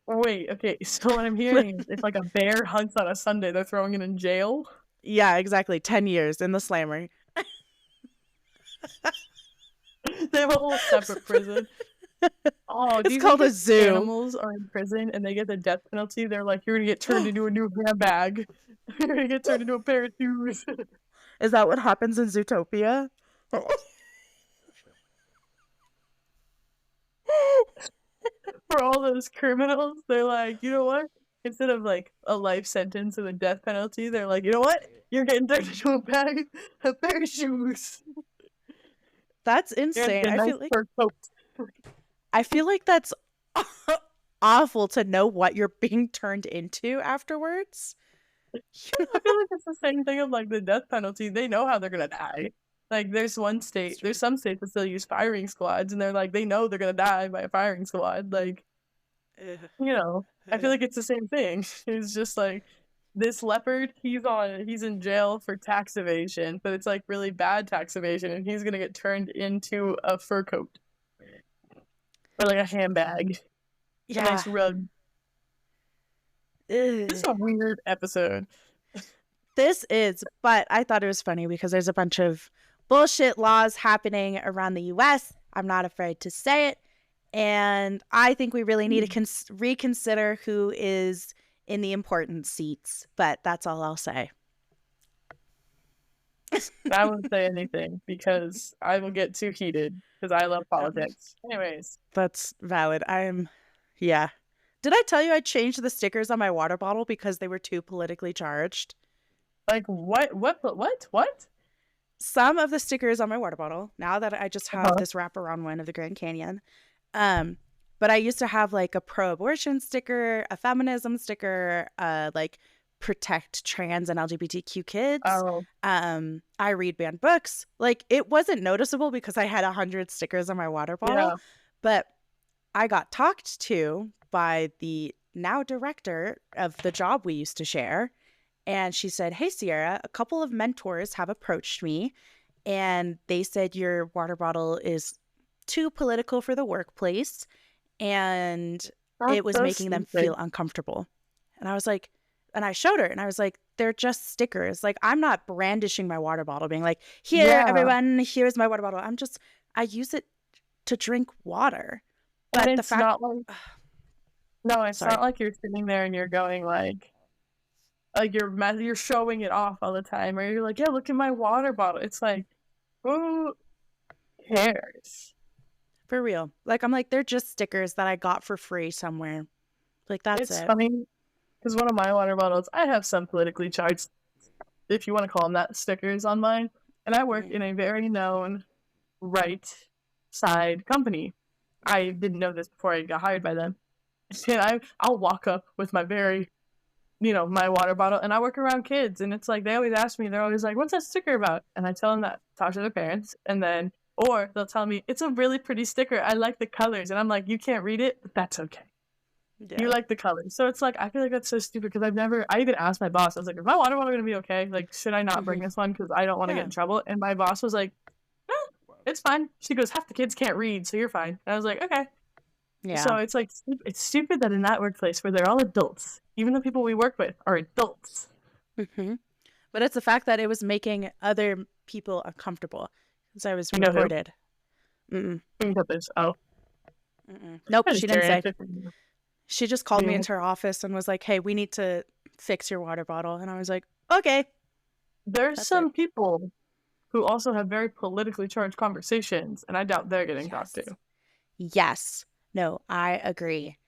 wait, okay. So what I'm hearing is if like a bear hunts on a Sunday, they're throwing it in jail. Yeah, exactly. 10 years in the slammer. They have a whole separate prison. Oh, do It's you called think a if zoo. animals are in prison and they get the death penalty, they're like, you're gonna get turned into a new handbag. You're gonna get turned into a pair of shoes. Is that what happens in Zootopia? For all those criminals, they're like, you know what? Instead of like a life sentence or the death penalty, they're like, you know what? You're getting turned into a pair of shoes. That's You're gonna insane. get a nice fur coat. I feel like that's awful to know what you're being turned into afterwards. I feel like it's the same thing of like the death penalty. They know how they're gonna die. Like there's some states that still use firing squads, and they're like they know they're gonna die by a firing squad. Like I feel like it's the same thing. It's just like this leopard, he's in jail for tax evasion, but it's like really bad tax evasion, and he's gonna get turned into a fur coat or like a handbag, a nice rug. This is a weird episode. This is, but I thought it was funny because there's a bunch of bullshit laws happening around the US. I'm not afraid to say it. And I think we really need to reconsider who is in the important seats. But that's all I'll say. I won't say anything because I will get too heated because I love politics. Anyways. That's valid. Yeah. Did I tell you I changed the stickers on my water bottle because they were too politically charged? Like what? Some of the stickers on my water bottle, now that I just have this wraparound one of the Grand Canyon, but I used to have like a pro-abortion sticker, a feminism sticker, like protect trans and LGBTQ kids. Oh. I read banned books. Like it wasn't noticeable because I had 100 stickers on my water bottle, but I got talked to by the now director of the job we used to share. And she said, hey, Sierra, a couple of mentors have approached me and they said your water bottle is too political for the workplace and it was making them feel uncomfortable. And I was like, and I showed her and I was like, they're just stickers. Like, I'm not brandishing my water bottle being like, here, everyone, here's my water bottle. I use it to drink water. But it's not like, no, it's not like you're sitting there and you're going like you're showing it off all the time, or you're like, yeah, look at my water bottle. It's like, who cares? For real. Like, I'm like, they're just stickers that I got for free somewhere. Like, that's it. It's funny because one of my water bottles, I have some politically charged, if you want to call them that, stickers on mine, and I work in a very known right side company. I didn't know this before I got hired by them. And I'll walk up with my my water bottle, and I work around kids, and it's like they always ask me, they're always like, what's that sticker about? And I tell them that, talk to their parents, and then, or they'll tell me, it's a really pretty sticker, I like the colors, and I'm like, you can't read it, but that's okay. You like the colors. So it's like, I feel like that's so stupid because I even asked my boss, I was like, is my water bottle gonna be okay? Like, should I not bring this one because I don't want to get in trouble? And my boss was like, it's fine. She goes, half the kids can't read, so you're fine. And I was like, okay. Yeah. So it's like, it's stupid that in that workplace where they're all adults, even the people we work with are adults. Mm-hmm. But it's the fact that it was making other people uncomfortable. Because I was recorded. Oh. Nope, she didn't say. She just called me into her office and was like, hey, we need to fix your water bottle. And I was like, okay. There's some people who also have very politically charged conversations, and I doubt they're getting talked to. Yes. No, I agree.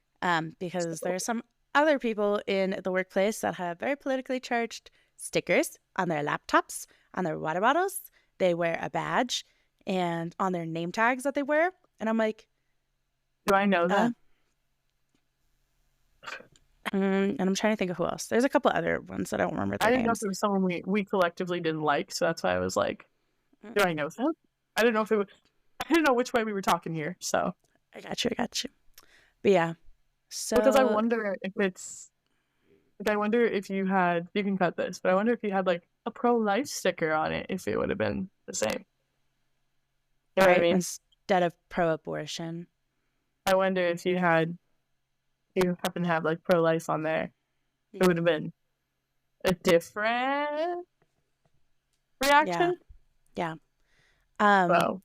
because there are some other people in the workplace that have very politically charged stickers on their laptops, on their water bottles. They wear a badge and on their name tags that they wear. And I'm like, Do I know uh, them? and I'm trying to think of who else. There's a couple other ones that I don't remember I their didn't know if names. it was someone we collectively didn't like, so that's why I was like, do I know them? I didn't know if it was, I didn't know which way we were talking here, so. I got you. But yeah, Because I so wonder if it's, like, I wonder if you had, you can cut this, but I wonder if you had like a pro-life sticker on it, if it would have been the same. You know what I right, mean? instead of pro-abortion. I wonder if you had, you happen to have like pro-life on there, it would have been a different Yeah, reaction. yeah. Um, So,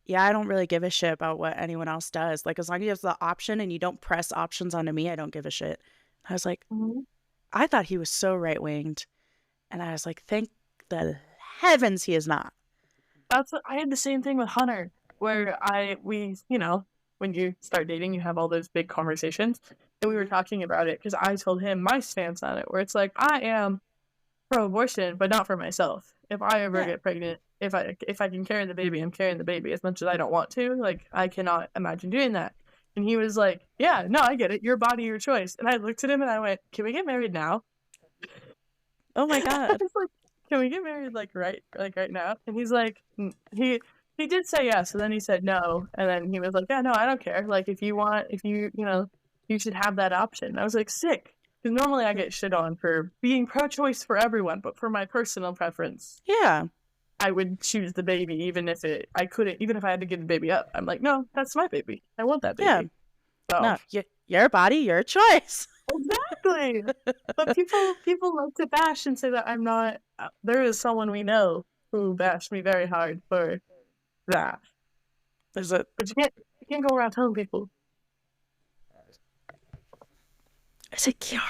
yeah, I don't really give a shit about what anyone else does. Like, as long as you have the option and you don't press options onto me, I don't give a shit. I was like, mhm. I thought he was so right winged. And I was like, thank the heavens he is not. That's what, I had the same thing with Hunter, where we, you know, when you start dating, you have all those big conversations, and we were talking about it because I told him my stance on it, where it's like I am pro-abortion, but not for myself. If I ever Yeah. get pregnant, if I can carry the baby, I'm carrying the baby. As much as I don't want to, like I cannot imagine doing that. And he was like, "Yeah, no, I get it. Your body, your choice." And I looked at him and I went, "Can we get married now?" Oh my I God. was like, "Can we get married like right now?" And he's like, he did say yes, and then he said no, and then he was like, "Yeah, no, I don't care. Like if you want, if you know, you should have that option." And I was like, sick, because normally I get shit on for being pro-choice for everyone, but for my personal preference, Yeah. I would choose the baby, even if I couldn't, even if I had to give the baby up. I'm like, no, that's my baby. I want that Yeah. baby. So No, your body, your choice. exactly. But people like to bash and say that I'm not. There is someone we know who bashed me very hard for that. There's a, But you can't go around telling people. is it Kiara?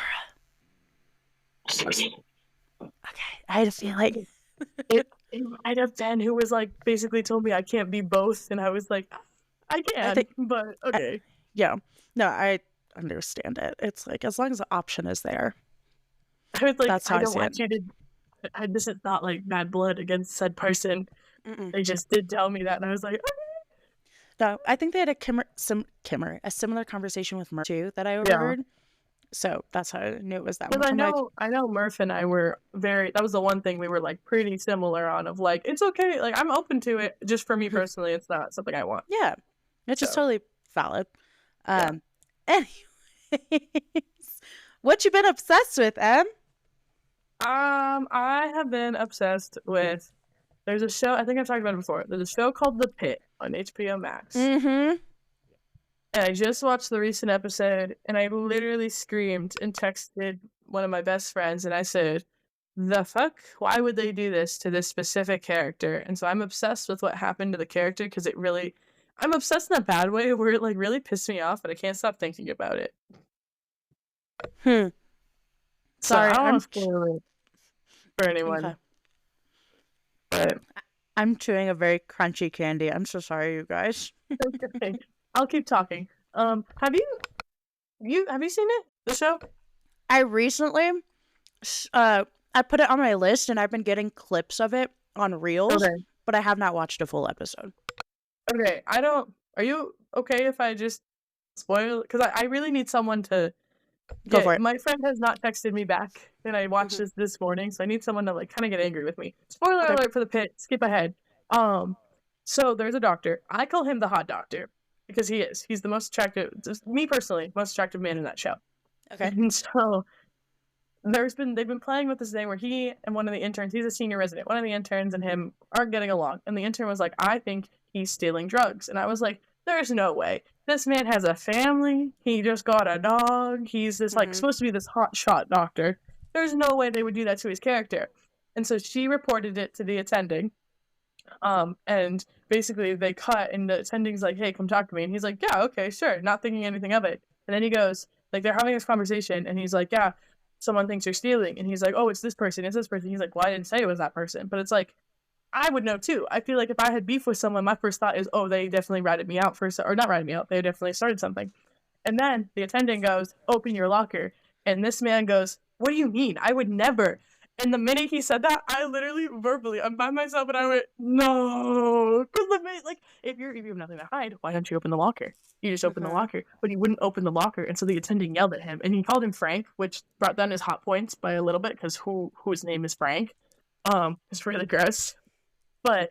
Okay. I had a feeling. It might have been who was like basically told me I can't be both, and I was like, I I can, think, but I, okay. yeah. No, I understand it. It's like, as long as the option is there, I was like, that's how I I don't see it. want you to. This is not like bad blood against said person. Mm-mm. They just did tell me that, and I was like, No, I think they had a similar conversation with Mer too that I yeah. overheard. So that's how I knew it was them. Because I I'm like, know, I know Murph and I were very, that was the one thing we were like pretty similar on of like, it's okay. Like, I'm open to it. Just for me personally, it's not something I want. yeah, it's just So, totally valid. yeah. Anyways, what you been obsessed with, Em? I have been obsessed with, there's a show, I think I've talked about it before. There's a show called The Pit on HBO Max. Mm-hmm. And I just watched the recent episode and I literally screamed and texted one of my best friends and I said, the fuck? Why would they do this to this specific character? And so I'm obsessed with what happened to the character because it really, I'm obsessed in a bad way where it like really pissed me off, but I can't stop thinking about it. Hmm. So Sorry, I don't want to spoil it for okay. anyone, but I'm chewing a very crunchy candy. I'm so sorry, you guys. okay. I'll keep talking. Have you seen it? The show? I recently, I put it on my list, and I've been getting clips of it on Reels, Okay. but I have not watched a full episode. Okay. I don't. Are you okay if I just spoil? Because I really need someone to Go for get. it. My friend has not texted me back, and I watched Mhm. this morning, so I need someone to like kind of get angry with me. Spoiler Okay. alert for the pit. Skip ahead. So there's a doctor. I call him the hot doctor because he is. He's the most attractive. Just me personally, most attractive man in that show. Okay. And so they've been playing with this thing where he and one of the interns, he's a senior resident, one of the interns and him aren't getting along. And the intern was like, I think he's stealing drugs. And I was like, there's no way. This man has a family. He just got a dog. He's this like Mm-hmm. supposed to be this hot shot doctor. There's no way they would do that to his character. And so she reported it to the attending. And basically they cut and the attending's like, hey, come talk to me. And he's like, yeah, okay, sure. Not thinking anything of it. And then he goes, like, they're having this conversation and he's like, yeah, someone thinks you're stealing. And he's like, oh, it's this person. It's this person. He's like, well, I didn't say it was that person. But it's like, I would know too. I feel like if I had beef with someone, my first thought is, oh, they definitely ratted me out first, or not ratted me out. They definitely started something. And then the attendant goes, open your locker. And this man goes, what do you mean? I would never. And the minute he said that, I literally verbally, I'm by myself and I went, no. Because the minute, like, if you have nothing to hide, why don't you open the locker? You just open the Mm-hmm. locker. But he wouldn't open the locker. And so the attendant yelled at him. And he called him Frank, which brought down his hot points by a little bit because whose name is Frank? It's really gross. But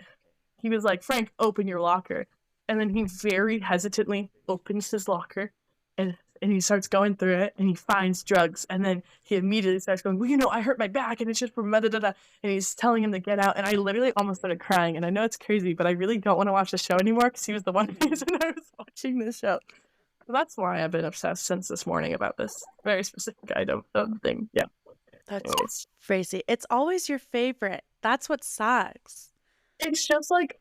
he was like, Frank, open your locker. And then he very hesitantly opens his locker and he starts going through it and he finds drugs. And then he immediately starts going, well, you know, I hurt my back and it's just from da da da. And he's telling him to get out. And I literally almost started crying. And I know it's crazy, but I really don't want to watch the show anymore because he was the one reason I was watching this show. So that's why I've been obsessed since this morning about this very specific item thing. Yeah. That's crazy. It's always your favorite. That's what sucks. It's just like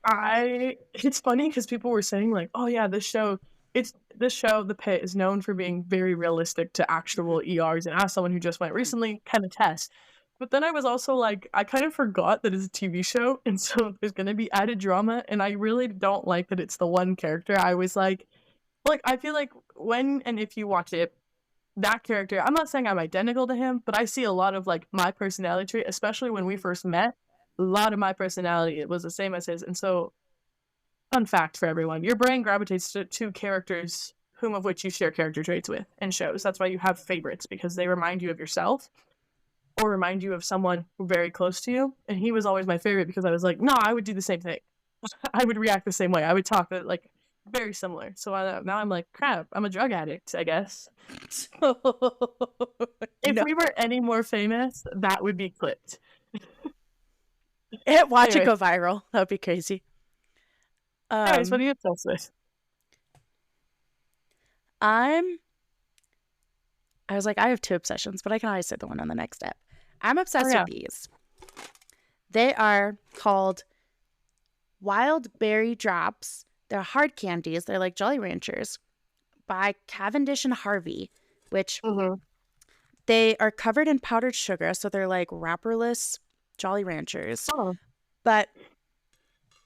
it's funny because people were saying like, oh yeah, this show, The Pit is known for being very realistic to actual ERs, and as someone who just went recently, can attest. But then I was also like, I kind of forgot that it's a TV show, and so there's gonna be added drama, and I really don't like that it's the one character. I was like, I feel like when and if you watch it, that character, I'm not saying I'm identical to him, but I see a lot of like my personality trait, especially when we first met. A lot of my personality, it was the same as his. And so, fun fact for everyone, your brain gravitates to characters whom of which you share character traits with in shows. That's why you have favorites, because they remind you of yourself or remind you of someone very close to you. And he was always my favorite because I was like, no, I would do the same thing. I would react the same way. I would talk like very similar. So now I'm like, crap, I'm a drug addict, I guess. If we were any more famous, that would be clipped. Watch it Anyway. go viral. That would be crazy. Anyways, what are you obsessed with? I was like, I have two obsessions, but I can always say the one on the next step. I'm obsessed with these. They are called Wild Berry Drops. They're hard candies. They're like Jolly Ranchers by Cavendish and Harvey, which they are covered in powdered sugar. So they're like wrapperless Jolly Ranchers. Oh. But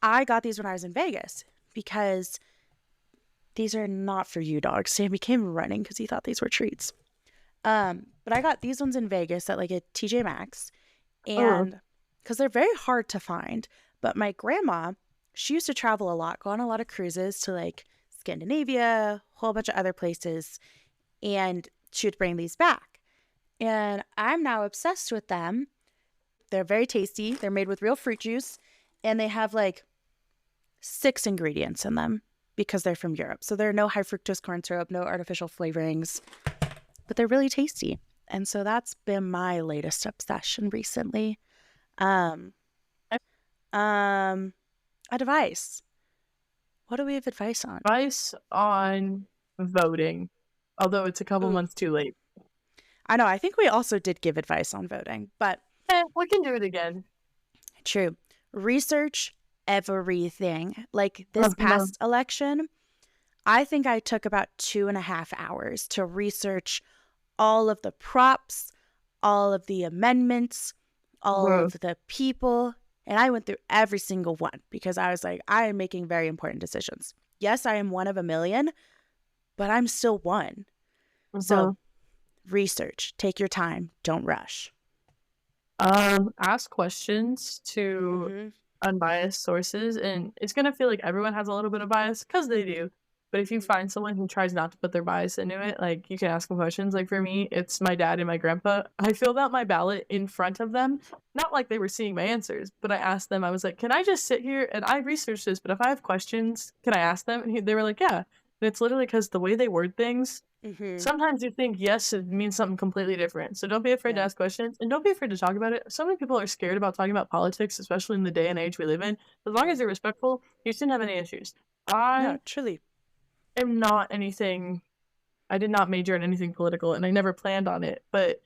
I got these when I was in Vegas because these are not for you, dogs. Sammy came running because he thought these were treats. But I got these ones in Vegas at like a TJ Maxx, and because they're very hard to find. But my grandma, she used to travel a lot, go on a lot of cruises to like Scandinavia, a whole bunch of other places, and she would bring these back. And I'm now obsessed with them. They're very tasty. They're made with real fruit juice, and they have like 6 ingredients in them because they're from Europe. So there are no high fructose corn syrup, no artificial flavorings, but they're really tasty. And so that's been my latest obsession recently. Advice. What do we have advice on? Advice on voting, although it's a couple months too late. I know. I think we also did give advice on voting, but we can do it again. True. Research everything. Like this past election, I think I took about 2.5 hours to research all of the props, all of the amendments, all of the people. And I went through every single one because I was like, I am making very important decisions. Yes, I am one of a million, but I'm still one. So research, take your time, don't rush. Ask questions to unbiased sources, and it's gonna feel like everyone has a little bit of bias because they do. But if you find someone who tries not to put their bias into it, like you can ask them questions. Like for me, it's my dad and my grandpa. I filled out my ballot in front of them, not like they were seeing my answers, but I asked them. I was like, "Can I just sit here and I researched this? But if I have questions, can I ask them?" And they were like, "Yeah." And it's literally because the way they word things. Sometimes you think yes, it means something completely different. So don't be afraid to ask questions, and don't be afraid to talk about it. So many people are scared about talking about politics, especially in the day and age we live in. As long as you're respectful, you shouldn't have any issues. No, truly. am not anything. I did not major in anything political, and I never planned on it. But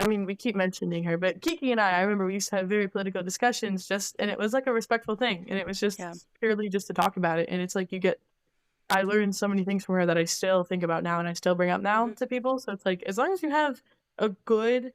I mean, we keep mentioning her, but Kiki and I remember we used to have very political discussions, and it was like a respectful thing, and it was just purely just to talk about it. And it's like I learned so many things from her that I still think about now and I still bring up now to people. So it's like, as long as you have a good,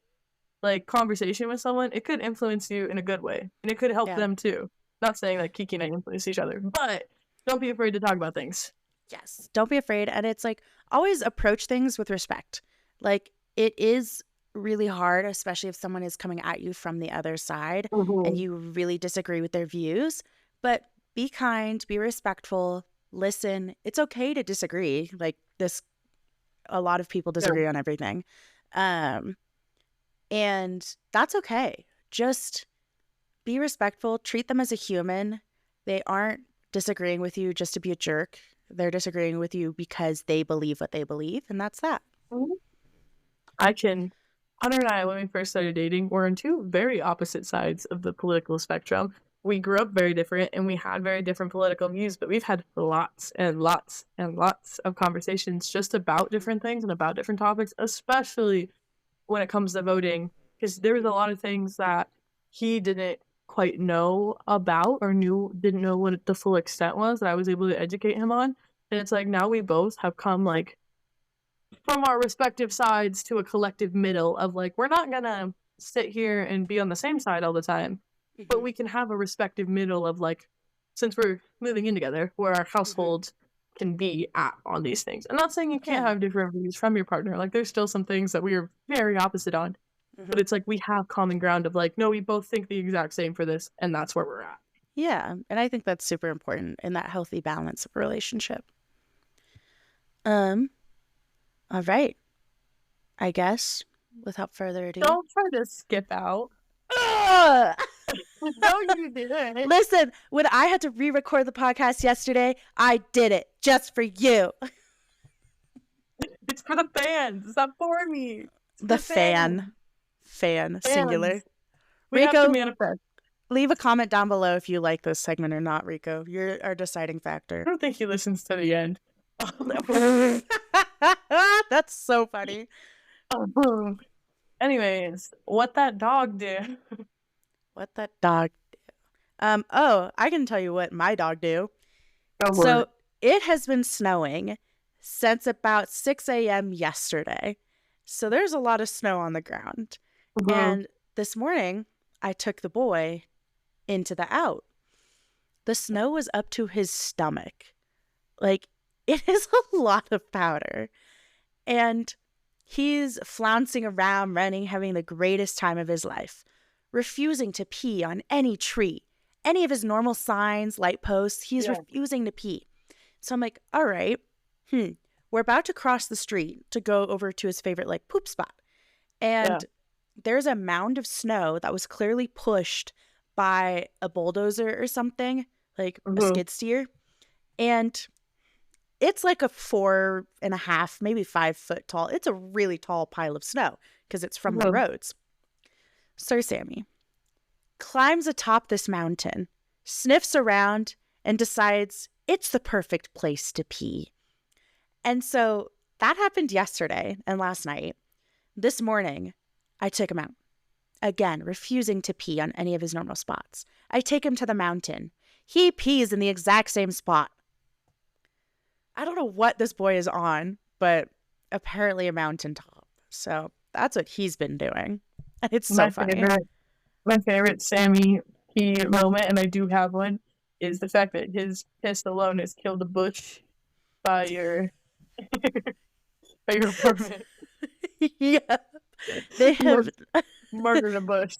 like, conversation with someone, it could influence you in a good way. And it could help them too. Not saying that Kiki and I influence each other, but don't be afraid to talk about things. Yes, don't be afraid. And it's like always approach things with respect. Like it is really hard, especially if someone is coming at you from the other side and Mm-hmm. you really disagree with their views. But be kind, be respectful, listen. It's okay to disagree. Like this, a lot of people Yeah. disagree on everything. Um, and that's okay. Just be respectful, treat them as a human. They aren't disagreeing with you just to be a jerk. They're disagreeing with you because they believe what they believe, and that's that. Mhm. I can. Hunter and I, when we first started dating, were on two very opposite sides of the political spectrum. We grew up very different and we had very different political views, but we've had lots and lots and lots of conversations just about different things and about different topics, especially when it comes to voting, because there was a lot of things that he didn't quite know about or didn't know what the full extent was that I was able to educate him on. And it's like now we both have come like from our respective sides to a collective middle of like we're not gonna sit here and be on the same side all the time, but Mm-hmm. we can have a respective middle of like since we're moving in together where our Mm-hmm. household can be at on these things. I'm not saying you can't Yeah. have different views from your partner. Like there's still some things that we are very opposite on, but Mm-hmm. it's like we have common ground of like no, we both think the exact same for this, and that's where we're at. Yeah. And I think that's super important in that healthy balance of a relationship. Um, all right. I guess without further ado. Don't try to skip out. Ugh! No, you didn't. Listen, when I had to re-record the podcast yesterday, I did it just for you. It's for the fans. It's not for me. It's The for fans. fan, singular. Fans. We have to Rico, manifest. leave a comment down below if you like this segment or not, Rico. You're our deciding I factor. don't think he listens to the end. That's so funny. Anyways, what that dog did. What that dog do? Oh, I can tell you what my dog do. Oh, So word. it has been snowing since about 6 a.m. yesterday. So there's a lot of snow on the ground. Mhm. And this morning, I took the boy into the out. The snow was up to his stomach. Like, it is a lot of powder. And he's flouncing around, running, having the greatest time of his life, refusing to pee on any tree, any of his normal signs, light posts. He's Yeah. refusing to pee. So I'm like, all right, we're about to cross the street to go over to his favorite, like, poop spot. Yeah. And there's a mound of snow that was clearly pushed by a bulldozer or something, like a Mhm. skid steer. And it's like a 4.5, maybe 5 foot tall. It's a really tall pile of snow because it's from the Mhm. roads. Sir Sammy climbs atop this mountain, sniffs around, and decides it's the perfect place to pee. And so that happened yesterday and last night. This morning, I took him out. Again, refusing to pee on any of his normal spots. I take him to the mountain. He pees in the exact same spot. I don't know what this boy is on, but apparently a mountaintop. So that's what he's been doing. And it's so My funny. favorite, my favorite Sammy P moment, and I do have one, is the fact that his piss alone has killed a bush by your by your apartment. Yeah. They Mur- have Murdered a bush.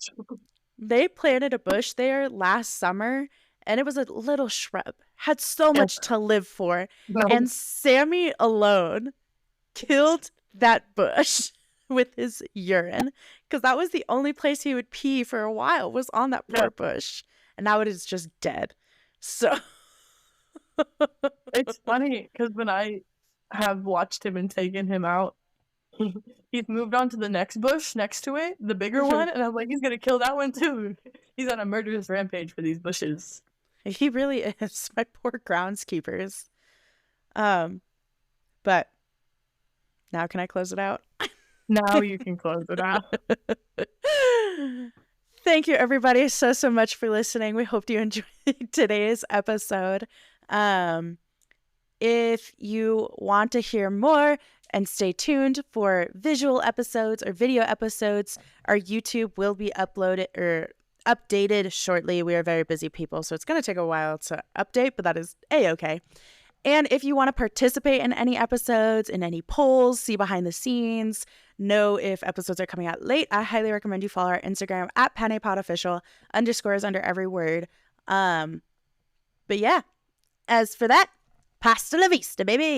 they planted a bush there last summer and it was a little shrub. Had so Yeah. much to live for. No. And Sammy alone killed that bush with his urine because that was the only place he would pee for a while was on that Yeah. poor bush. And now it is just dead. So It's funny because when I have watched him and taken him out, he's moved on to the next bush next to it, the bigger one, and I'm like, he's gonna kill that one too. He's on a murderous rampage for these bushes. he really is. My poor groundskeepers. But now can I close it out? Now you can close it out. Thank you, everybody, so much for listening. We hope you enjoyed today's episode. If you want to hear more and stay tuned for visual episodes or video episodes, our YouTube will be updated shortly. We are very busy people, so it's going to take a while to update, but that is A-okay. And if you want to participate in any episodes, in any polls, see behind the scenes, know if episodes are coming out late, I highly recommend you follow our Instagram at PennePodOfficial, underscores under every word. But yeah, as for that, pasta la vista, baby.